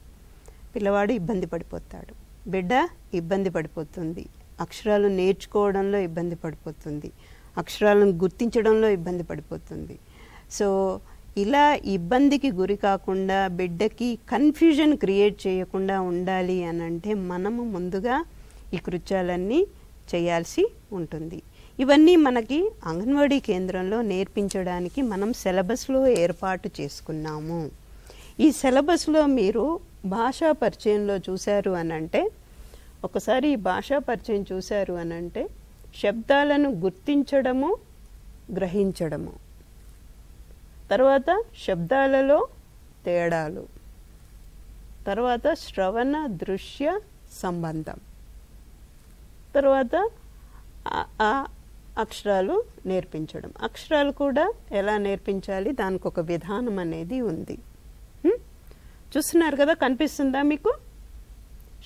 పిల్లవాడు ఇబ్బంది పడిపోతాడు, బిడ్డ ఇబ్బంది పడిపోతుంది, అక్షరాలు నేర్చుకోవడంలో ఇబ్బంది పడిపోతుంది, అక్షరాలను గుర్తించడంలో ఇబ్బంది పడిపోతుంది. సో ఇలా ఇబ్బందికి గురి కాకుండా బిడ్డకి కన్ఫ్యూజన్ క్రియేట్ చేయకుండా ఉండాలి అని అంటే మనము ముందుగా ఈ కృత్యాలన్నీ చేయాల్సి ఉంటుంది. ఇవన్నీ మనకి అంగన్వాడీ కేంద్రంలో నేర్పించడానికి మనం సిలబస్లో ఏర్పాటు చేసుకున్నాము. ఈ సిలబస్లో మీరు భాషా పరిచయంలో చూశారు అని అంటే, ఒకసారి ఈ భాషా పరిచయం చూశారు అని అంటే శబ్దాలను గుర్తించడము, గ్రహించడము, తర్వాత శబ్దాలలో తేడాలు, తర్వాత శ్రవణ దృశ్య సంబంధం, తర్వాత అక్షరాలు నేర్పించడం. అక్షరాలు కూడా ఎలా నేర్పించాలి, దానికి ఒక విధానం అనేది ఉంది. చూస్తున్నారు కదా, కనిపిస్తుందా మీకు?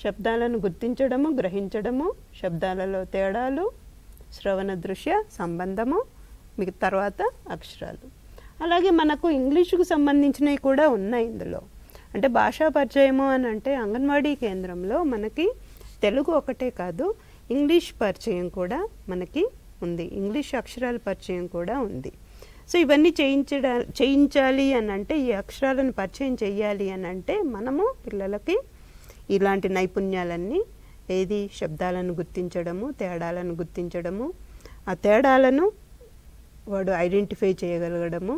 శబ్దాలను గుర్తించడము, గ్రహించడము, శబ్దాలలో తేడాలు, శ్రవణ దృశ్య సంబంధము, మీకు తర్వాత అక్షరాలు. అలాగే మనకు ఇంగ్లీషుకు సంబంధించినవి కూడా ఉన్నాయి ఇందులో. అంటే భాషా పరిచయము అని అంటే అంగన్వాడీ కేంద్రంలో మనకి తెలుగు ఒకటే కాదు, ఇంగ్లీష్ పరిచయం కూడా మనకి ఉంది, ఇంగ్లీష్ అక్షరాల పరిచయం కూడా ఉంది. సో ఇవన్నీ చేయించాలి అని అంటే, ఈ అక్షరాలను పరిచయం చేయాలి అని అంటే మనము పిల్లలకి ఇలాంటి నైపుణ్యాలన్నీ, ఏది శబ్దాలను గుర్తించడము, తేడాలను గుర్తించడము, ఆ తేడాలను వాడు ఐడెంటిఫై చేయగలగడము,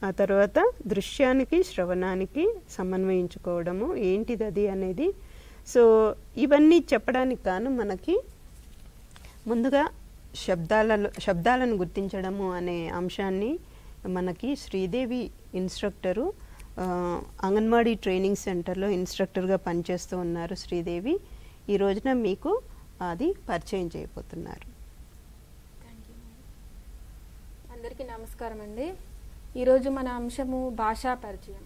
ఆ తర్వాత దృశ్యానికి శ్రవణానికి సమన్వయించుకోవడము, ఏంటిది అది అనేది. సో ఇవన్నీ చెప్పడానికి గాను మనకి ముందుగా శబ్దాలను గుర్తించడము అనే అంశాన్ని మనకి శ్రీదేవి ఇన్స్ట్రక్టరు అంగన్వాడీ ట్రైనింగ్ సెంటర్లో ఇన్స్ట్రక్టర్గా పనిచేస్తూ ఉన్నారు. శ్రీదేవి ఈ రోజున మీకు అది పరిచయం చేయబోతున్నారు. అందరికీ నమస్కారం అండి. ఈరోజు మన అంశము భాషా పరిచయం.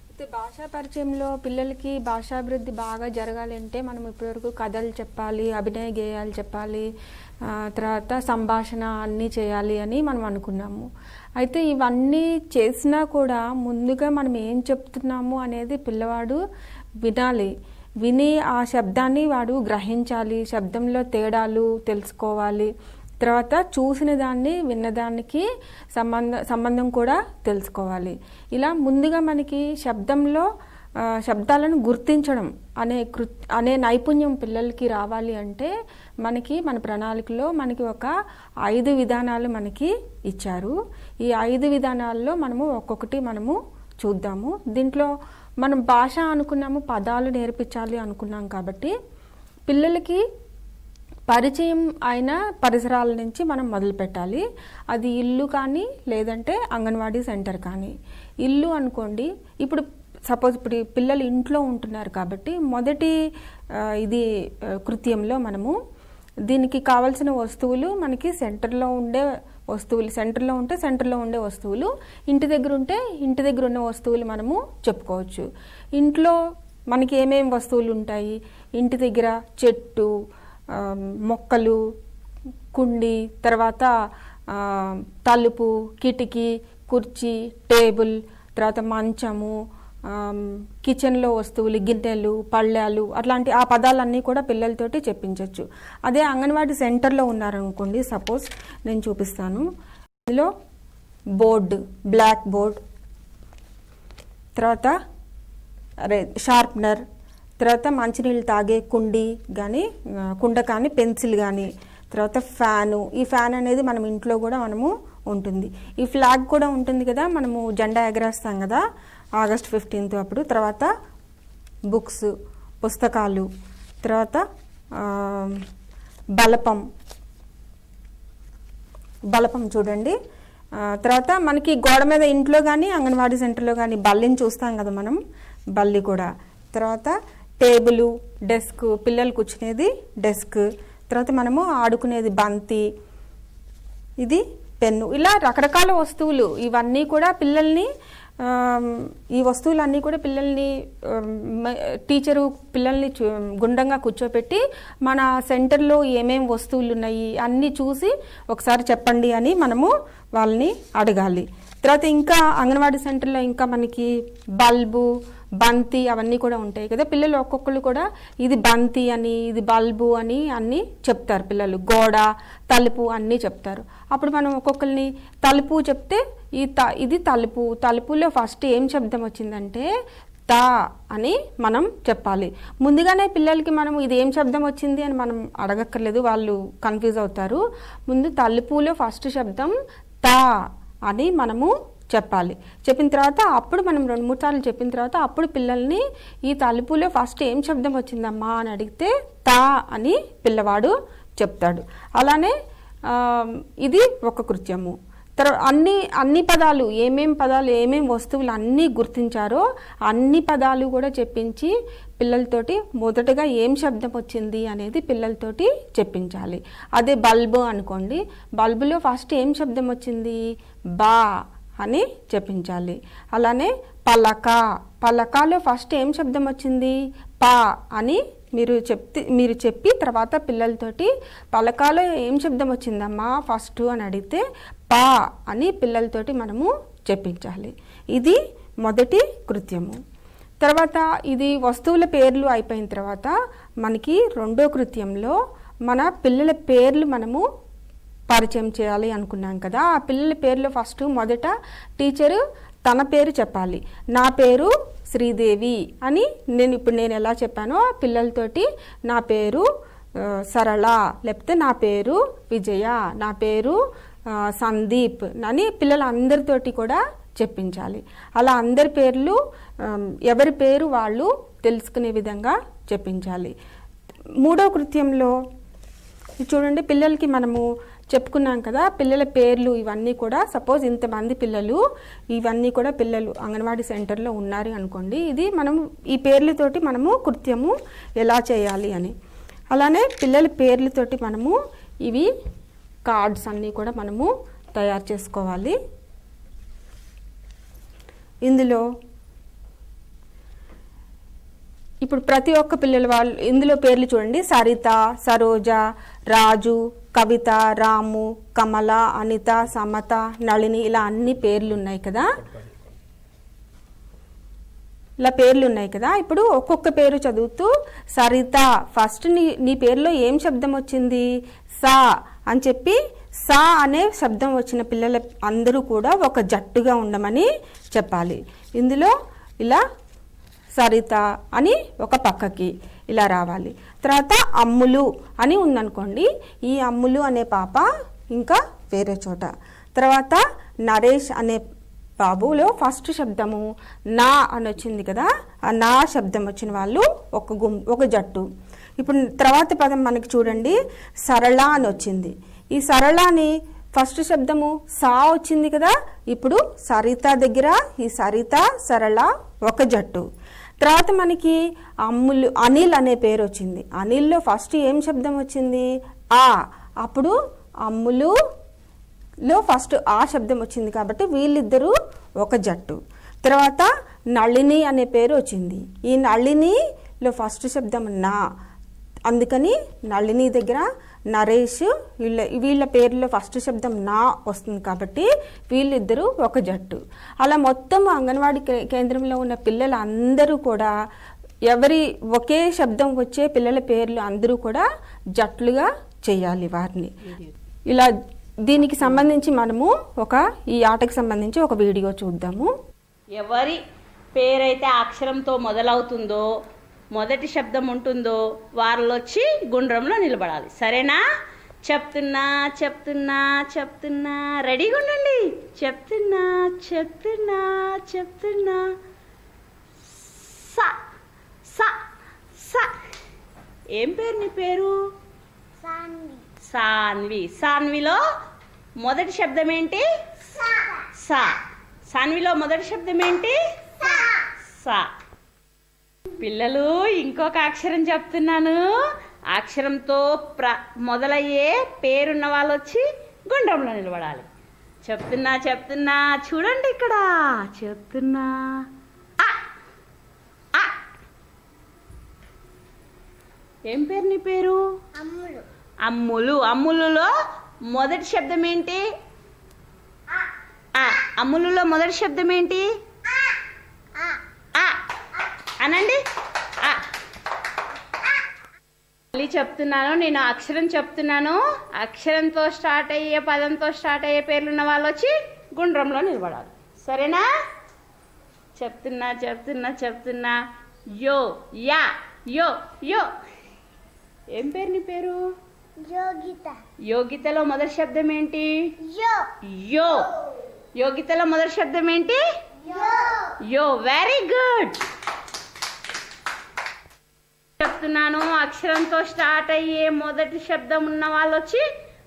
అయితే భాషా పరిచయంలో పిల్లలకి భాషాభివృద్ధి బాగా జరగాలంటే మనం ఇప్పటివరకు కథలు చెప్పాలి, అభినయ గేయాలు చెప్పాలి, తర్వాత సంభాషణ అన్నీ చేయాలి అని మనం అనుకున్నాము. అయితే ఇవన్నీ చేసినా కూడా ముందుగా మనం ఏం చెప్తున్నాము అనేది పిల్లవాడు వినాలి. విని ఆ శబ్దాన్ని వాడు గ్రహించాలి, శబ్దంలో తేడాలు తెలుసుకోవాలి, తర్వాత చూసిన దాన్ని విన్నదానికి సంబంధం కూడా తెలుసుకోవాలి. ఇలా ముందుగా మనకి శబ్దాలను గుర్తించడం అనే నైపుణ్యం పిల్లలకి రావాలి అంటే మన ప్రణాళికలో మనకి ఒక 5 విధానాలు మనకి ఇచ్చారు. ఈ 5 విధానాల్లో మనము ఒక్కొక్కటి మనము చూద్దాము. దీంట్లో మనం భాష అనుకున్నాము, పదాలు నేర్పించాలి అనుకున్నాం కాబట్టి పిల్లలకి పరిచయం అయిన పరిసరాల నుంచి మనం మొదలు పెట్టాలి. అది ఇల్లు కానీ లేదంటే అంగన్వాడీ సెంటర్ కానీ. ఇల్లు అనుకోండి, ఇప్పుడు సపోజ్ ఇప్పుడు పిల్లలు ఇంట్లో ఉంటున్నారు కాబట్టి మొదటి కృత్యంలో మనము దీనికి కావాల్సిన వస్తువులు మనకి సెంటర్లో ఉండే వస్తువులు, సెంటర్లో ఉంటే సెంటర్లో ఉండే వస్తువులు, ఇంటి దగ్గర ఉంటే ఇంటి దగ్గర ఉన్న వస్తువులు మనము చెప్పుకోవచ్చు. ఇంట్లో మనకి ఏమేమి వస్తువులు ఉంటాయి, ఇంటి దగ్గర చెట్టు, మొక్కలు, కుండి, తర్వాత తలుపు, కిటికీ, కుర్చీ, టేబుల్, తర్వాత మంచము, కిచెన్లో వస్తువులు, గిన్నెలు, పళ్ళాలు, అట్లాంటి ఆ పదాలన్నీ కూడా పిల్లలతోటి చెప్పించవచ్చు. అదే అంగన్వాడీ సెంటర్లో ఉన్నారనుకోండి, సపోజ్ నేను చూపిస్తాను. ఇందులో బోర్డు, బ్లాక్ బోర్డ్, తర్వాత షార్ప్నర్, తర్వాత మంచినీళ్ళు తాగే కుండ కానీ పెన్సిల్ కానీ, తర్వాత ఫ్యాను. ఈ ఫ్యాన్ అనేది మనం ఇంట్లో కూడా మనము ఉంటుంది. ఈ ఫ్లాగ్ కూడా ఉంటుంది కదా, మనము జెండా ఎగరేస్తాం కదా ఆగస్ట్ 15th అప్పుడు. తర్వాత బుక్స్, పుస్తకాలు, తర్వాత బలపం చూడండి. తర్వాత మనకి గోడ మీద ఇంట్లో కానీ అంగన్వాడీ సెంటర్లో కానీ బల్లిని చూస్తాం కదా మనం, బల్లి కూడా. తర్వాత టేబుల్, డెస్క్, పిల్లలు కూర్చునేది డెస్క్, తర్వాత మనము ఆడుకునేది బంతి, ఇది పెన్ను. ఇలా రకరకాల వస్తువులు, ఇవన్నీ కూడా పిల్లల్ని ఈ వస్తువులన్నీ కూడా పిల్లల్ని టీచరు పిల్లల్ని గుండ్రంగా కూర్చోపెట్టి మన సెంటర్లో ఏమేం వస్తువులు ఉన్నాయి అన్నీ చూసి ఒకసారి చెప్పండి అని మనము వాళ్ళని అడగాలి. తర్వాత ఇంకా అంగన్వాడీ సెంటర్లో ఇంకా మనకి బల్బు, బంతి అవన్నీ కూడా ఉంటాయి కదా. పిల్లలు ఒక్కొక్కరు కూడా ఇది బంతి అని, ఇది బల్బు అని అన్నీ చెప్తారు. పిల్లలు గోడ, తలుపు అన్నీ చెప్తారు. అప్పుడు మనం ఒక్కొక్కరిని తలుపు చెప్తే ఇది తలుపు, తలుపులో ఫస్ట్ ఏం శబ్దం వచ్చిందంటే తా అని మనం చెప్పాలి. ముందుగానే పిల్లలకి మనం ఇది ఏం శబ్దం వచ్చింది అని మనం అడగక్కర్లేదు, వాళ్ళు కన్ఫ్యూజ్ అవుతారు. ముందు తలుపులో ఫస్ట్ శబ్దం తా అని మనము చెప్పాలి. చెప్పిన తర్వాత అప్పుడు మనం 2-3 సార్లు చెప్పిన తర్వాత అప్పుడు పిల్లల్ని ఈ తలుపులో ఫస్ట్ ఏం శబ్దం వచ్చిందమ్మా అని అడిగితే తా అని పిల్లవాడు చెప్తాడు. అలానే ఇది ఒక కృత్యము. తర్వాత అన్ని పదాలు ఏమేం వస్తువులు అన్నీ గుర్తించారో అన్ని పదాలు కూడా చెప్పించి పిల్లలతోటి మొదటగా ఏం శబ్దం వచ్చింది అనేది పిల్లలతోటి చెప్పించాలి. అదే బల్బు అనుకోండి, బల్బులో ఫస్ట్ ఏం శబ్దం వచ్చింది బా అని చెప్పించాలి. అలానే పలకాలో ఫస్ట్ ఏం శబ్దం వచ్చింది పా అని మీరు చెప్పి తర్వాత పిల్లలతోటి పలకాలో ఏం శబ్దం వచ్చిందమ్మా ఫస్ట్ అని అడిగితే పా అని పిల్లలతోటి మనము చెప్పించాలి. ఇది మొదటి కృత్యము. తర్వాత ఇది వస్తువుల పేర్లు అయిపోయిన తర్వాత మనకి రెండో కృత్యంలో మన పిల్లల పేర్లు మనము పరిచయం చేయాలి అనుకున్నాం కదా. ఆ పిల్లల పేర్లు ఫస్ట్ మొదట టీచరు తన పేరు చెప్పాలి. నా పేరు శ్రీదేవి అని నేను ఎలా చెప్పానో పిల్లలతోటి నా పేరు సరళ, లేకపోతే నా పేరు విజయ, నా పేరు సందీప్ అని పిల్లలందరితోటి కూడా చెప్పించాలి. అలా అందరి పేర్లు ఎవరి పేరు వాళ్ళు తెలుసుకునే విధంగా చెప్పించాలి. మూడో కృత్యంలో చూడండి, పిల్లలకి మనము చెప్పుకున్నాం కదా పిల్లల పేర్లు ఇవన్నీ కూడా సపోజ్ ఇంతమంది పిల్లలు ఇవన్నీ కూడా పిల్లలు అంగన్వాడీ సెంటర్లో ఉన్నారు అనుకోండి. ఇది మనం ఈ పేర్లతోటి మనము కృత్యము ఎలా చేయాలి అని. అలానే పిల్లల పేర్లతోటి మనము ఇవి కార్డ్స్ అన్నీ కూడా మనము తయారు చేసుకోవాలి. ఇందులో ఇప్పుడు ప్రతి ఒక్క వాళ్ళు ఇందులో పేర్లు చూడండి, సరిత, సరోజ, రాజు, కవిత, రాము, కమల, అనిత, సమత, నళిని, ఇలా అన్ని పేర్లు ఉన్నాయి కదా. ఇలా పేర్లు ఉన్నాయి కదా. ఇప్పుడు ఒక్కొక్క పేరు చదువుతూ సరిత ఫస్ట్ నీ పేరులో ఏం శబ్దం వచ్చింది సా అని చెప్పి సా అనే శబ్దం వచ్చిన పిల్లల అందరూ కూడా ఒక జట్టుగా ఉండమని చెప్పాలి. ఇందులో ఇలా సరిత అని ఒక పక్కకి ఇలా రావాలి. తర్వాత అమ్ములు అని ఉందనుకోండి, ఈ అమ్ములు అనే పాప ఇంకా వేరే చోట. తర్వాత నరేష్ అనే బాబులో ఫస్ట్ శబ్దము నా అని వచ్చింది కదా, ఆ నా శబ్దం వచ్చిన వాళ్ళు ఒక జట్టు. ఇప్పుడు తర్వాత పదం మనకి చూడండి సరళ అని వచ్చింది. ఈ సరళని ఫస్ట్ శబ్దము సా వచ్చింది కదా, ఇప్పుడు సరిత దగ్గర ఈ సరిత సరళ ఒక జట్టు. తర్వాత మనకి అనిల్ అనే పేరు వచ్చింది. అనిల్లో ఫస్ట్ ఏం శబ్దం వచ్చింది ఆ, అప్పుడు అమ్ములులో ఫస్ట్ ఆ శబ్దం వచ్చింది కాబట్టి వీళ్ళిద్దరూ ఒక జట్టు. తర్వాత నళిని అనే పేరు వచ్చింది. ఈ నళినిలో ఫస్ట్ శబ్దం నా, అందుకని నళిని దగ్గర నరేష్ వీళ్ళ పేర్లో ఫస్ట్ శబ్దం నా వస్తుంది కాబట్టి వీళ్ళిద్దరూ ఒక జట్టు. అలా మొత్తం అంగన్వాడీ కేంద్రంలో ఉన్న పిల్లలందరూ కూడా ఒకే శబ్దం వచ్చే పిల్లల పేర్లు అందరూ కూడా జట్లుగా చేయాలి వారిని. ఇలా దీనికి సంబంధించి మనము ఈ ఆటకి సంబంధించి ఒక వీడియో చూద్దాము. ఎవరి పేరైతే అక్షరంతో మొదలవుతుందో మొదటి శబ్దం ఉంటుందో వాళ్ళు వచ్చి గుండ్రంలో నిలబడాలి. సరేనా? చెప్తున్నా చెప్తున్నా చెప్తున్నా రెడీగా ఉండండి. చెప్తున్నా చెప్తున్నా చెప్తున్నా స స స. ఏం పేరు నీ పేరు? సాన్వి. సాన్విలో మొదటి శబ్దం ఏంటి? సా. సాన్విలో మొదటి శబ్దం ఏంటి? సా. పిల్లలు ఇంకొక అక్షరం చెప్తున్నాను. అక్షరంతో మొదలయ్యే పేరున్న వాళ్ళు వచ్చి గుండ్రంలో నిలబడాలి. చెప్తున్నా చెప్తున్నా చూడండి ఇక్కడ చెప్తున్నా. ఆ, ఆ. ఏం పేరు నీ పేరు? అమ్ములు. అమ్ములు. అమ్ములులో మొదటి శబ్దం ఏంటి? ఆ. అమ్ములులో మొదటి శబ్దం ఏంటి? ఆ. అనండి. ఆ. మళ్ళీ చెప్తున్నాను, నేను అక్షరం చెప్తున్నాను. అక్షరంతో స్టార్ట్ అయ్యే పదంతో స్టార్ట్ అయ్యే పేర్లు ఉన్న వాళ్ళు వచ్చి గుండ్రంలో నిలబడాలి. సరేనా? చెప్తున్నా చెప్తున్నా చెప్తున్నా. యో యా యో యో. ఏం పేరు నీ పేరు? యోగిత. యోగితలో మొదటి శబ్దం ఏంటి? యో. యో. యోగితలో మొదటి శబ్దం ఏంటి? యో. యో. Very good. చెప్తున్నాను, అక్షరంతో స్టార్ట్ అయ్యే మొదటి శబ్దం ఉన్న వాళ్ళు వచ్చి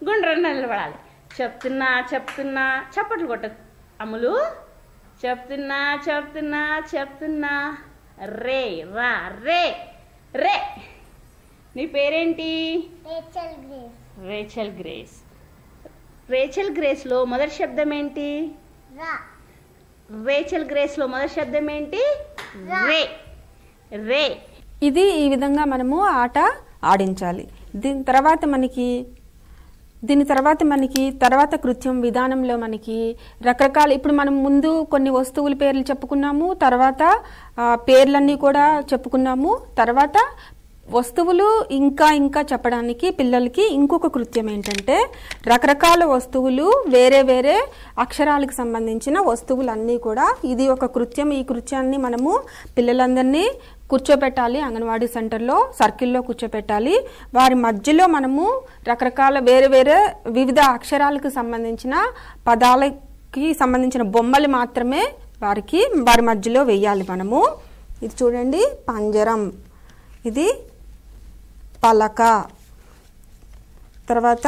గుండ్రంగా నిలబడాలి. చెప్తున్నా చెప్తున్నా చప్పట్లు కొట్టదు అమ్ములు. చెప్తున్నా చెప్తున్నా చెప్తున్నా. రే రా రే రే. నీ పేరేంటి? Rachel Grace. Rachel Grace. Rachel గ్రేస్లో మొదటి శబ్దం ఏంటి? రా. రేచల్ గ్రేస్లో మొదటి శబ్దం ఏంటి? రే రే. ఇది ఈ విధంగా మనము ఆట ఆడించాలి. దీని తర్వాత మనకి తర్వాత కృత్యం విధానంలో మనకి రకరకాల, ఇప్పుడు మనం ముందు కొన్ని వస్తువుల పేర్లు చెప్పుకున్నాము, తర్వాత పేర్లన్నీ కూడా చెప్పుకున్నాము. తర్వాత వస్తువులు ఇంకా ఇంకా చెప్పడానికి పిల్లలకి ఇంకొక కృత్యం ఏంటంటే, రకరకాల వస్తువులు వేరే వేరే అక్షరాలకు సంబంధించిన వస్తువులన్నీ కూడా ఇది ఒక కృత్యం. ఈ కృత్యాన్ని మనము పిల్లలందరినీ కూర్చోబెట్టాలి. అంగన్వాడీ సెంటర్లో సర్కిల్లో కూర్చోబెట్టాలి. వారి మధ్యలో మనము రకరకాల వేరే వేరే వివిధ అక్షరాలకు సంబంధించిన పదాలకి సంబంధించిన బొమ్మలు మాత్రమే వారి మధ్యలో వేయాలి మనము. ఇది చూడండి, పంజరం, ఇది పలక, తర్వాత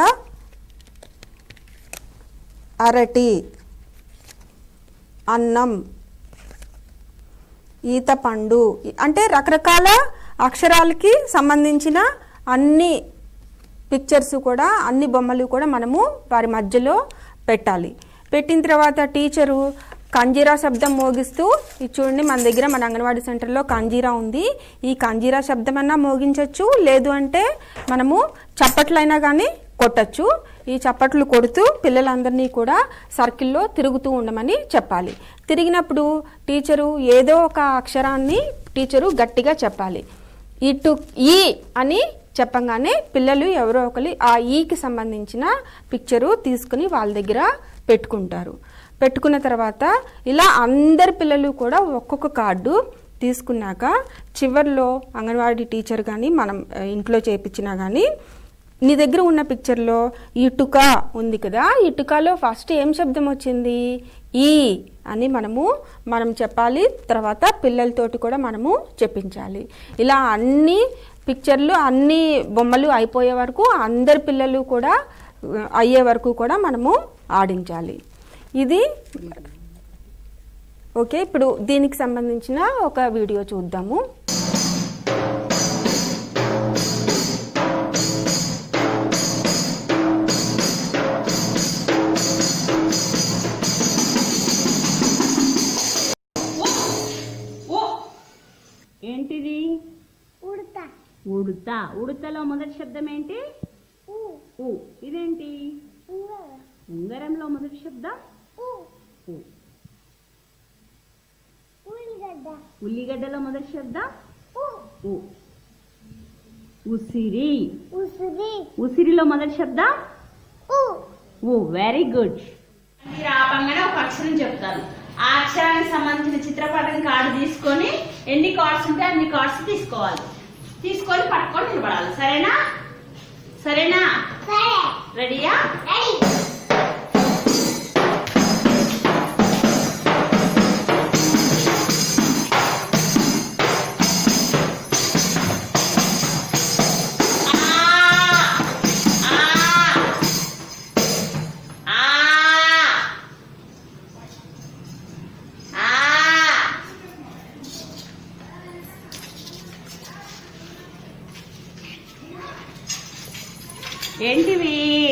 అరటి, అన్నం, ఈత పండు. అంటే రకరకాల అక్షరాలకి సంబంధించిన అన్ని పిక్చర్స్ కూడా, అన్ని బొమ్మలు కూడా మనము వారి మధ్యలో పెట్టాలి. పెట్టిన తర్వాత టీచరు కంజీరా శబ్దం మోగిస్తూ, ఇది చూడండి మన దగ్గర మన అంగన్వాడీ సెంటర్లో కంజీరా ఉంది. ఈ కంజీరా శబ్దం అన్నా మోగించవచ్చు, లేదు అంటే మనము చప్పట్లైనా కానీ కొట్టచ్చు. ఈ చప్పట్లు కొడుతూ పిల్లలందరినీ కూడా సర్కిల్లో తిరుగుతూ ఉండమని చెప్పాలి. తిరిగినప్పుడు టీచరు ఏదో ఒక అక్షరాన్ని టీచరు గట్టిగా చెప్పాలి. ఈ అని చెప్పంగానే పిల్లలు ఎవరో ఒకరు ఆ ఈకి సంబంధించిన పిక్చరు తీసుకుని వాళ్ళ దగ్గర పెట్టుకుంటారు. పెట్టుకున్న తర్వాత ఇలా అందరి పిల్లలు కూడా ఒక్కొక్క కార్డు తీసుకున్నాక చివర్లో అంగన్వాడీ టీచర్ కానీ మనం ఇంట్లో చేయించినా కానీ నీ దగ్గర ఉన్న పిక్చర్లో ఇటుక ఉంది కదా, ఇటుకలో ఫస్ట్ ఏం శబ్దం వచ్చింది? ఈ అని మనం చెప్పాలి. తర్వాత పిల్లలతోటి కూడా మనము చెప్పించాలి. ఇలా అన్ని పిక్చర్లు అన్ని బొమ్మలు అయిపోయే వరకు అందరి పిల్లలు కూడా అయ్యే వరకు కూడా మనము ఆడించాలి. ఇది ఓకే. ఇప్పుడు దీనికి సంబంధించిన ఒక వీడియో చూద్దాము. ఏంటిది? ఉడతా. ఉడతా. ఉడతలో మొదటి శబ్దం ఏంటి? ఊ. ఇదేంటి? ఉంగరంలో మొదటి శబ్దం ఊ. ఉల్లిగడ్డ. ఉల్లిగడ్డలో మొదటి శబ్దం ఊ. ఉసిరి. ఉసిరి. ఉసిరిలో మొదటి శబ్దం ఊ. Very good. మీరు ఆపంగానే ఒక అక్షరం చెప్తాను. ఆ అక్షరానికి సంబంధించిన చిత్రపటం కార్డు తీసుకొని ఎన్ని కార్డ్స్ ఉంటే అన్ని కార్డ్స్ తీసుకోవాలి. తీసుకొని పట్టుకొని నిలబడాలి. సరేనా? సరేనా? రెడీయా?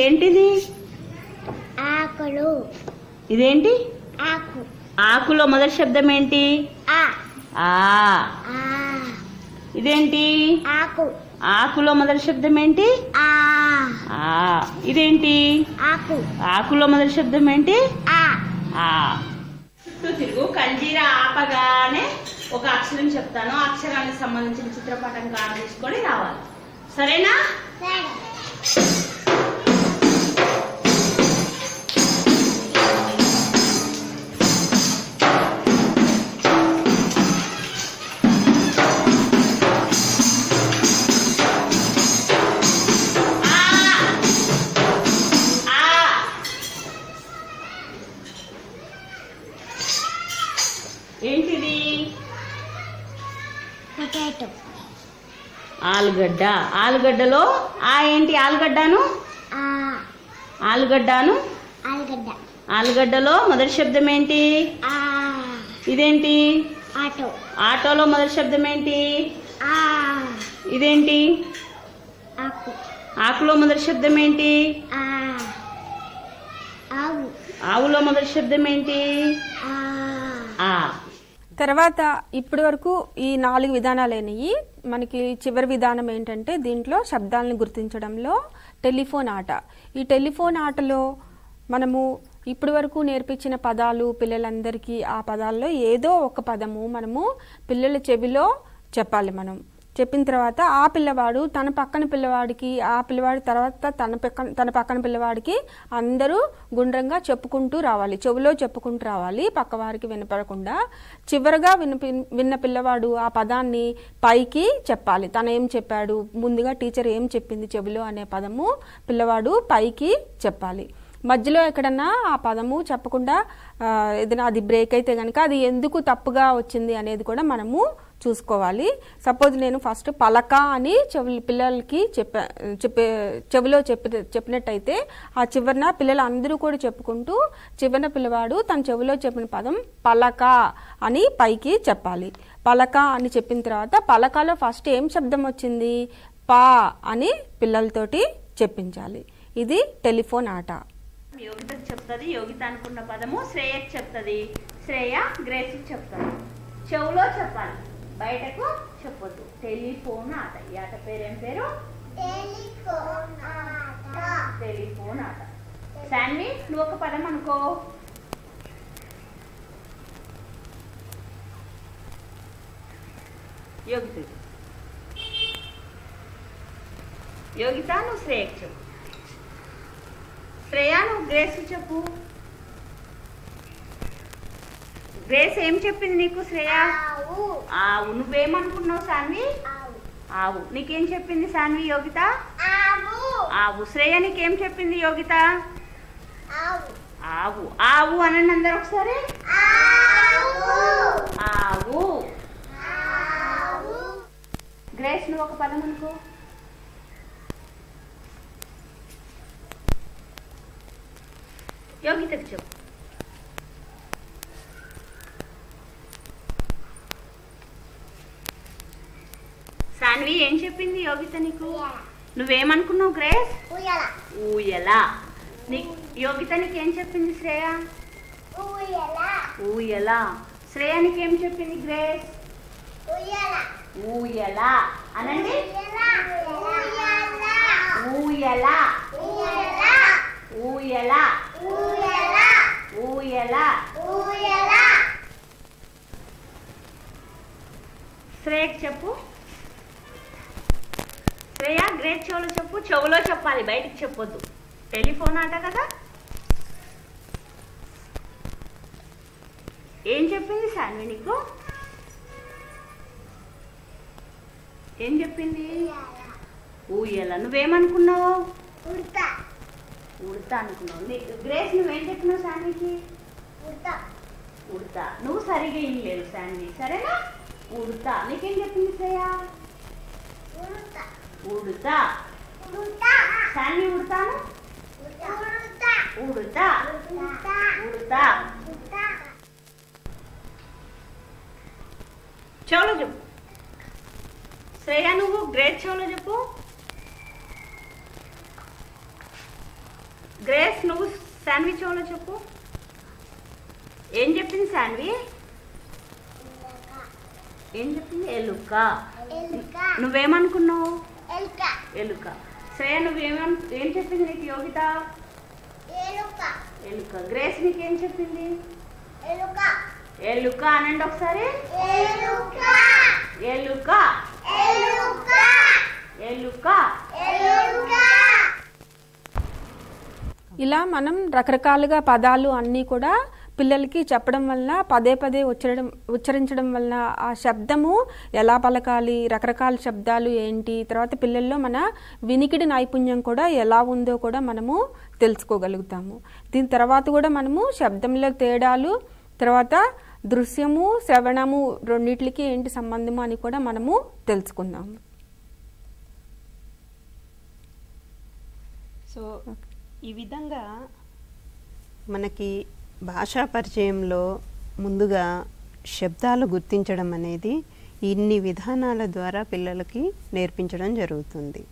ఏంటిది? ఆకులు. ఇదేంటి? ఆకు. ఆకులో మొదటి శబ్దం ఏంటి? ఆ. ఆ. ఆ. ఇదేంటి? ఆకు. ఆకులో మొదటి శబ్దం ఏంటి? ఆ. ఆ. ఇదేంటి? ఆకు. ఆకులో మొదటి శబ్దం ఏంటి? ఆ. ఆ. చుట్టూ తిరుగు. కంజీర ఆపగానే ఒక అక్షరం చెప్తాను. ఆ అక్షరానికి సంబంధించిన చిత్రపటం కార్డు తీసుకొని రావాలి. సరేనా? సరే. ఏంటిది? పొటాటో. ఆలుగడ్డ. ఆలుగడ్డలో ఆ ఏంటి? ఆలుగడ్డను. ఆ. ఆలుగడ్డను. ఆలుగడ్డ. ఆలుగడ్డలో మొదటి శబ్దం ఏంటి? ఆ. ఇదేంటి? ఆటో. ఆటోలో మొదటి శబ్దం ఏంటి? ఆ. ఇదేంటి? ఆకు. ఆకులో మొదటి శబ్దం ఏంటి? ఆ. ఆవు. ఆవులో మొదటి శబ్దం ఏంటి? ఆ. ఆ. తర్వాత ఇప్పటి వరకు ఈ 4 విధానాలైనవి. మనకి చివరి విధానం ఏంటంటే దీంట్లో శబ్దాలను గుర్తించడంలో టెలిఫోన్ ఆట. ఈ టెలిఫోన్ ఆటలో మనము ఇప్పటి వరకు నేర్పించిన పదాలు పిల్లలందరికీ ఆ పదాల్లో ఏదో ఒక పదము మనము పిల్లల చెవిలో చెప్పాలి. మనం చెప్పిన తర్వాత ఆ పిల్లవాడు తన పక్కన పిల్లవాడికి, ఆ పిల్లవాడి తర్వాత తన పక్కన పిల్లవాడికి అందరూ గుండ్రంగా చెప్పుకుంటూ రావాలి, చెవిలో చెప్పుకుంటూ రావాలి, పక్కవారికి వినపడకుండా. చివరగా విన్న పిల్లవాడు ఆ పదాన్ని పైకి చెప్పాలి. తను ఏం చెప్పాడు, ముందుగా టీచర్ ఏం చెప్పింది చెవిలో అనే పదము పిల్లవాడు పైకి చెప్పాలి. మధ్యలో ఎక్కడన్నా ఆ పదము చెప్పకుండా ఏదైనా అది బ్రేక్ అయితే కనుక అది ఎందుకు తప్పుగా వచ్చింది అనేది కూడా మనము చూసుకోవాలి. నేను ఫస్ట్ పలక అని పిల్లలకి చెవిలో చెప్పినట్టయితే ఆ చివరన పిల్లలు అందరూ కూడా చెప్పుకుంటూ చివరన పిల్లవాడు తన చెవిలో చెప్పిన పదం పలక అని పైకి చెప్పాలి. పలక అని చెప్పిన తర్వాత పలకలో ఫస్ట్ ఏం శబ్దం వచ్చింది? పా అని పిల్లలతోటి చెప్పించాలి. ఇది టెలిఫోన్ ఆట. యోగితకు చెప్తుంది. యోగిత అనుకున్న పదము శ్రేయకి చెప్తుంది. శ్రేయ గ్రేస్కి చెప్తుంది. చెవులో చెప్పాలి, బయటకు చెప్పొద్దు. టెలిఫోన్ ఆట. ఈ ఆట పేరేం పేరు? టెలిఫోన్ ఆట. శాన్వి నువ్వు ఒక పదం అనుకో. యోగిత నువ్వు శ్రేయకి చెప్పు. శ్రేయ నువ్వు గ్రేస్కి చెప్పు. గ్రేస్ ఏం చెప్పింది నీకు? శ్రేయ ఆవు. నువ్వేమనుకున్నావు శాన్వి? ఆవు. నీకేం చెప్పింది శాన్వి? యోగిత ఆవు. శ్రేయ నీకేం చెప్పింది యోగిత? ఆవు. ఆవు అనండి అందరు ఒకసారి. ఆవు. గ్రేస్ నువ్వు ఒక పదం అనుకో. యోగితకు చెప్పు. శాన్వి ఏం చెప్పింది యోగిత నీకు? నువ్వేమనుకున్నావు గ్రేస్? ఊయల. యోగిత నీకేం చెప్పింది శ్రేయ? ఊయల. శ్రేయ నీకేం చెప్పింది గ్రేస్? ఊయల అనండి. ఊయల. ఊయల. ఊయల. శ్రేయకి చెప్పు. శ్రేయ గ్రేట్ చెవులో చెప్పు. చెవులో చెప్పాలి, బయటికి చెప్పొద్దు. టెలిఫోన్ ఆట కదా. ఏం చెప్పింది శాన్వి నీకు? ఏం చెప్పింది? ఊయల. నువ్వేమనుకున్నావు? ఉడతా అనుకున్నావు. గ్రేస్ నువ్వేం చెప్పినావు శాన్వికి? ఉడతా. నువ్వు సరిగా ఏం లేదు శాన్వి, సరేనా? ఉడతా. నీకేం చెప్పింది శ్రేయ? ఉడతా. శాన్వి ఉడతాను. ఉడతా. ఉడతా. చెవులో చెప్పు. శ్రేయ నువ్వు గ్రేట్ చెవులో చెప్పు. గ్రేస్ నువ్వు శాన్వి చెవులో చెప్పు. ఏం చెప్పింది శాన్వి? ఏం చెప్పింది? ఎలుక. ఎలుక నువ్వేమనుకున్నావు? ఎలుక ఎలుక. శ్రేయ ఏం చెప్పింది నీకు యోగిత? ఎలుక ఎలుక. గ్రేస్ నీకేం చెప్పింది? ఎలుక ఎలుక అనండి ఒకసారి. ఎలుక ఎలుక. ఎలుక ఎలుక. ఎలుక. ఇలా మనం రకరకాలుగా పదాలు అన్నీ కూడా పిల్లలకి చెప్పడం వల్ల పదే పదే ఉచ్చరించడం వల్ల ఆ శబ్దము ఎలా పలకాలి, రకరకాల శబ్దాలు ఏంటి, తర్వాత పిల్లల్లో మన వినికిడి నైపుణ్యం కూడా ఎలా ఉందో కూడా మనము తెలుసుకోగలుగుతాము. దీని తర్వాత కూడా మనము శబ్దంలో తేడాలు, తర్వాత దృశ్యము శ్రవణము రెండిట్లకి ఏంటి సంబంధము అని కూడా మనము తెలుసుకుందాము. సో ఈ విధంగా మనకి భాషా పరిచయంలో ముందుగా శబ్దాలు గుర్తించడం అనేది ఇన్ని విధానాల ద్వారా పిల్లలకి నేర్పించడం జరుగుతుంది.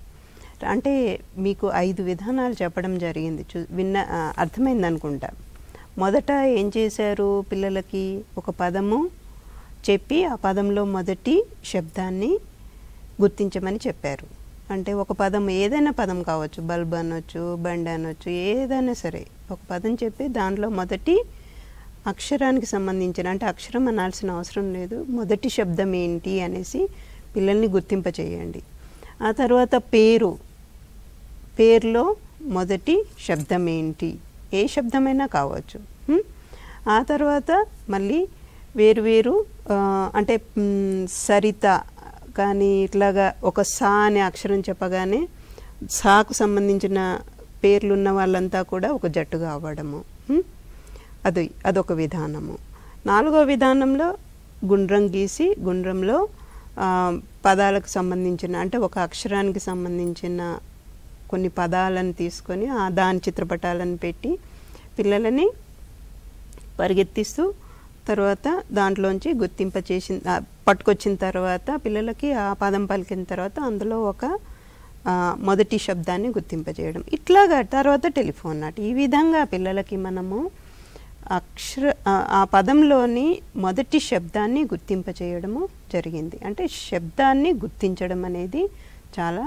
అంటే మీకు 5 విధానాలు చెప్పడం జరిగింది. అర్థమైంది అనుకుంటా. మొదట ఏం చేశారు, పిల్లలకి ఒక పదము చెప్పి ఆ పదంలో మొదటి శబ్దాన్ని గుర్తించమని చెప్పారు. అంటే ఒక పదం ఏదైనా పదం కావచ్చు, బల్బ్ అనొచ్చు, బండి అనొచ్చు, ఏదైనా సరే ఒక పదం చెప్పి దాంట్లో మొదటి అక్షరానికి సంబంధించిన, అంటే అక్షరం అనాల్సిన అవసరం లేదు, మొదటి శబ్దం ఏంటి అనేసి పిల్లల్ని గుర్తింపచేయండి. ఆ తర్వాత పేరులో మొదటి శబ్దం ఏంటి, ఏ శబ్దమైనా కావచ్చు. ఆ తర్వాత మళ్ళీ వేరు అంటే సరిత కానీ ఇట్లాగా ఒక సా అనే అక్షరం చెప్పగానే సాకు సంబంధించిన పేర్లున్న వాళ్ళంతా కూడా ఒక జట్టుగా అవ్వడము, అదొక విధానము. 4వ విధానంలో గుండ్రం గీసి గుండ్రంలో పదాలకు సంబంధించిన, అంటే ఒక అక్షరానికి సంబంధించిన కొన్ని పదాలను తీసుకొని దాని చిత్రపటాలను పెట్టి పిల్లలని పరిగెత్తిస్తూ తర్వాత దాంట్లోంచి పట్టుకొచ్చిన తర్వాత పిల్లలకి ఆ పదం పలికిన తర్వాత అందులో ఒక మొదటి శబ్దాన్ని గుర్తింపజేయడం. ఇట్లాగా తర్వాత టెలిఫోన్ నాట్. ఈ విధంగా పిల్లలకి మనము ఆ పదంలోని మొదటి శబ్దాన్ని గుర్తింపచేయడము జరిగింది. అంటే శబ్దాన్ని గుర్తించడం అనేది చాలా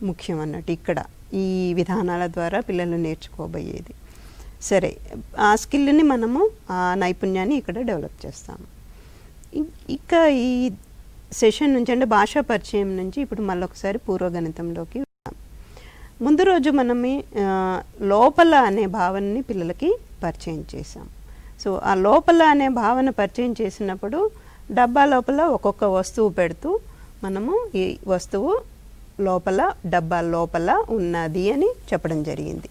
ముఖ్యం అన్నట్టు ఇక్కడ ఈ విధానాల ద్వారా పిల్లలు నేర్చుకోబోయేది. సరే, ఆ స్కిల్ని మనము ఆ నైపుణ్యాన్ని ఇక్కడ డెవలప్ చేస్తాము. ఇక ఈ సెషన్ నుంచి, అంటే భాషా పరిచయం నుంచి ఇప్పుడు మళ్ళొకసారి పూర్వగణితంలోకి వెళ్దాం. ముందు రోజు మనం లోపల అనే భావనని పిల్లలకి పరిచయం చేసాం. సో ఆ లోపల అనే భావన పరిచయం చేసినప్పుడు డబ్బా లోపల ఒక్కొక్క వస్తువు పెడుతూ మనము ఈ వస్తువు లోపల, డబ్బా లోపల ఉన్నది అని చెప్పడం జరిగింది.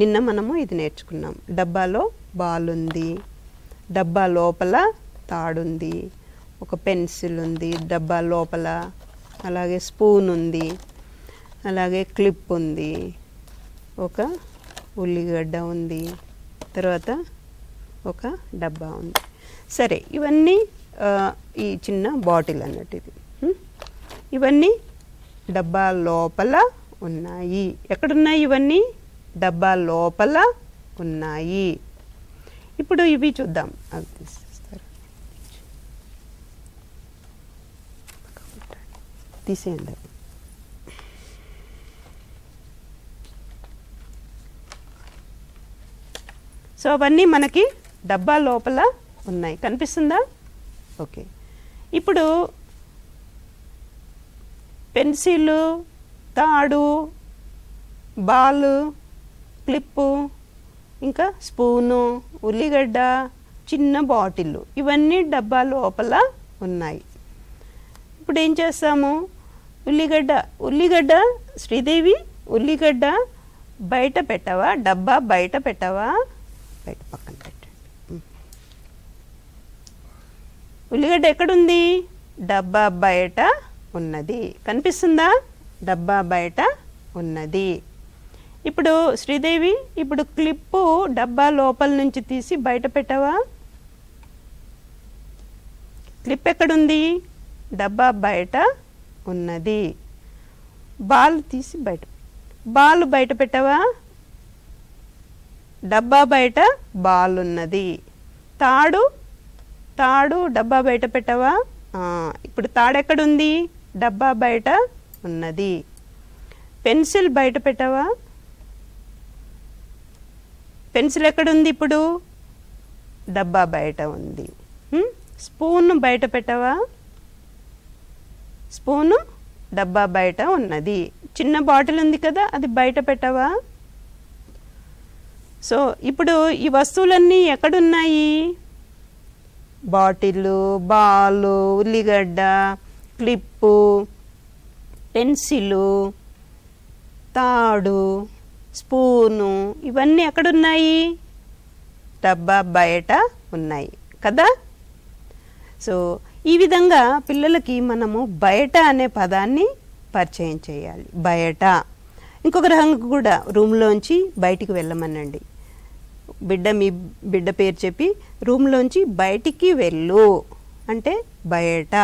నిన్న మనము ఇది నేర్చుకున్నాం. డబ్బాలో బాల్ ఉంది, డబ్బా లోపల తాడుంది, ఒక పెన్సిల్ ఉంది డబ్బా లోపల, అలాగే స్పూన్ ఉంది, అలాగే క్లిప్ ఉంది, ఒక ఉల్లిగడ్డ ఉంది, తర్వాత ఒక డబ్బా ఉంది. సరే, ఇవన్నీ ఈ చిన్న బాటిల్ అన్నట్టు ఇది. ఇవన్నీ డబ్బా లోపల ఉన్నాయి. ఎక్కడున్నాయి ఇవన్నీ? డబ్బా లోపల ఉన్నాయి. ఇప్పుడు ఇవి చూద్దాం. అవి తీసేస్తారు, తీసేయండి. సో అవన్నీ మనకి డబ్బా లోపల ఉన్నాయి, కనిపిస్తుందా? ఓకే. ఇప్పుడు పెన్సిలు, తాడు, బాలు, క్లిప్పు, ఇంకా స్పూను, ఉల్లిగడ్డ, చిన్న బాటిల్, ఇవన్నీ డబ్బా లోపల ఉన్నాయి. ఇప్పుడు ఏం చేస్తాము? ఉల్లిగడ్డ శ్రీదేవి, ఉల్లిగడ్డ బయట పెట్టవా? డబ్బా బయట పెట్టవా? బయట పక్కన పెట్టండి. ఉల్లిగడ్డ ఎక్కడుంది? డబ్బా బయట ఉన్నది, కనిపిస్తుందా? డబ్బా బయట ఉన్నది. ఇప్పుడు శ్రీదేవి, ఇప్పుడు క్లిప్పు డబ్బా లోపల నుంచి తీసి బయట పెట్టవా? క్లిప్ ఎక్కడుంది? డబ్బా బయట ఉన్నది. బాల్ తీసి బాల్ బయట పెట్టవా? డబ్బా బయట బాల్ ఉన్నది. తాడు తాడు డబ్బా బయట పెట్టవా? ఇప్పుడు తాడు ఎక్కడుంది? డబ్బా బయట ఉన్నది. పెన్సిల్ బయట పెట్టవా? పెన్సిల్ ఎక్కడుంది ఇప్పుడు? డబ్బా బయట ఉంది. స్పూన్ బయట పెట్టవా? స్పూను డబ్బా బయట ఉన్నది. చిన్న బాటిల్ ఉంది కదా, అది బయట పెట్టవా? సో ఇప్పుడు ఈ వస్తువులన్నీ ఎక్కడున్నాయి? బాటిలు, బాలు, ఉల్లిగడ్డ, క్లిప్పు, పెన్సిలు, తాడు, స్పూను, ఇవన్నీ ఎక్కడున్నాయి? డబ్బా బయట ఉన్నాయి కదా. సో ఈ విధంగా పిల్లలకి మనము బయట అనే పదాన్ని పరిచయం చేయాలి. బయట. ఇంకొక రకంగా కూడా రూమ్లోంచి బయటికి వెళ్ళమనండి. మీ బిడ్డ పేరు చెప్పి రూమ్లోంచి బయటికి వెళ్ళు అంటే బయట.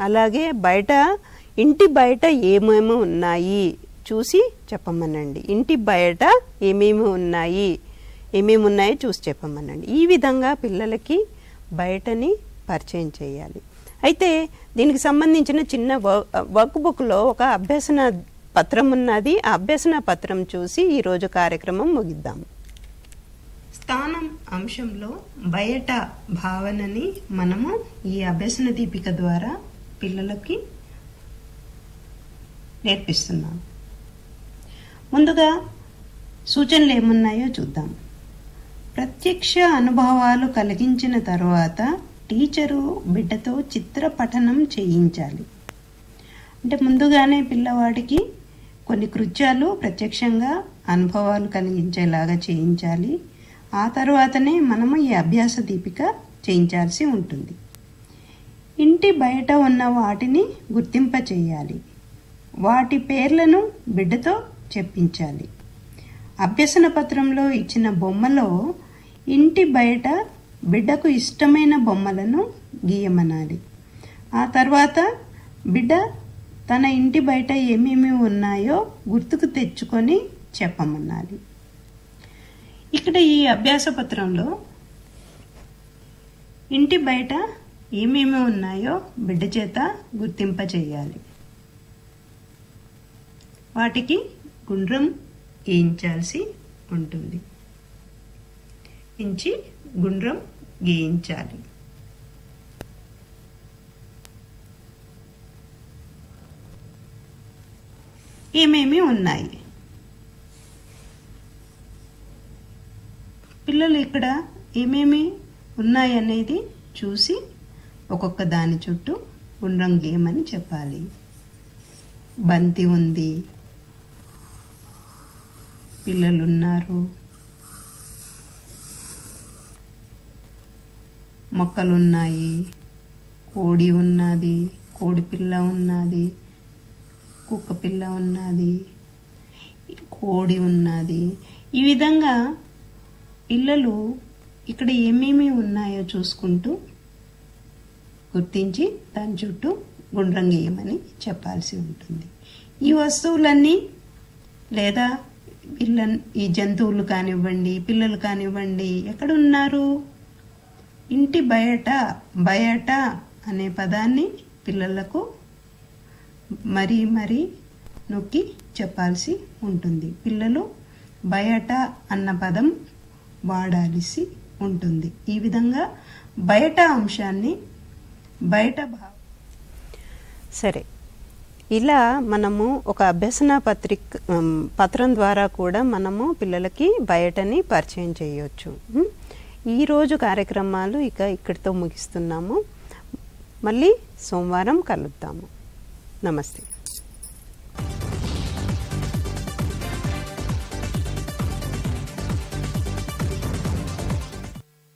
అలాగే బయట, ఇంటి బయట ఏమేమి ఉన్నాయి చూసి చెప్పమనండి. ఇంటి బయట ఏమేమి ఉన్నాయో చూసి చెప్పమనండి. ఈ విధంగా పిల్లలకి బయటని పరిచయం చేయాలి. అయితే దీనికి సంబంధించిన చిన్న వర్క్ బుక్లో ఒక అభ్యసన పత్రం ఉన్నది. ఆ అభ్యసన పత్రం చూసి ఈరోజు కార్యక్రమం ముగిద్దాము. స్థానం అంశంలో బయట భావనని మనము ఈ అభ్యసన దీపిక ద్వారా పిల్లలకి నేర్పిస్తున్నాం. ముందుగా సూచనలు ఏమున్నాయో చూద్దాం. ప్రత్యక్ష అనుభవాలు కలిగించిన తర్వాత టీచరు బిడ్డతో చిత్ర పఠనం చేయించాలి. అంటే ముందుగానే పిల్లవాడికి కొన్ని కృత్యాలు ప్రత్యక్షంగా అనుభవాలు కలిగించేలాగా చేయించాలి. ఆ తర్వాతనే మనము ఈ అభ్యాస దీపిక చేయించాల్సి ఉంటుంది. ఇంటి బయట ఉన్న వాటిని గుర్తింప చేయాలి. వాటి పేర్లను బిడ్డతో చెప్పించాలి. అభ్యసన పత్రంలో ఇచ్చిన బొమ్మలో ఇంటి బయట బిడ్డకు ఇష్టమైన బొమ్మలను గీయమనాలి. ఆ తర్వాత బిడ్డ తన ఇంటి బయట ఏమేమి ఉన్నాయో గుర్తుకు తెచ్చుకొని చెప్పమనాలి. ఇక్కడ ఈ అభ్యాస పత్రంలో ఇంటి బయట ఏమేమి ఉన్నాయో బిడ్డ చేత గుర్తింప చేయాలి. వాటికి గుండ్రం గీయించాల్సి ఉంటుంది. గుండ్రం గీయించాలి. ఏమేమి ఉన్నాయి? పిల్లలు ఇక్కడ ఏమేమి ఉన్నాయనేది చూసి ఒక్కొక్క దాని చుట్టూ గుండ్రం గీయమని చెప్పాలి. బంతి ఉంది, పిల్లలున్నారు, మొక్కలున్నాయి, కోడి ఉన్నది, కోడి పిల్ల ఉన్నది, కుక్క పిల్ల ఉన్నది, కోడి ఉన్నది. ఈ విధంగా పిల్లలు ఇక్కడ ఏమేమి ఉన్నాయో చూసుకుంటూ గుర్తించి దాని చుట్టూ గుండ్రం గీయమని చెప్పాల్సి ఉంటుంది. ఈ వస్తువులన్నీ లేదా ఈ జంతువులు కానివ్వండి, పిల్లలు కానివ్వండి, ఎక్కడున్నారు? ఇంటి బయట. బయట అనే పదాన్ని పిల్లలకు మరీ నొక్కి చెప్పాల్సి ఉంటుంది. పిల్లలు బయట అన్న పదం వాడాల్సి ఉంటుంది. ఈ విధంగా బయట అంశాన్ని సరే, ఇలా మనము ఒక అభ్యసన పత్రం ద్వారా కూడా మనము పిల్లలకి బయటని పరిచయం చేయొచ్చు. ఈరోజు కార్యక్రమాలు ఇక్కడితో ముగిస్తున్నాము. మళ్ళీ సోమవారం కలుద్దాము. నమస్తే.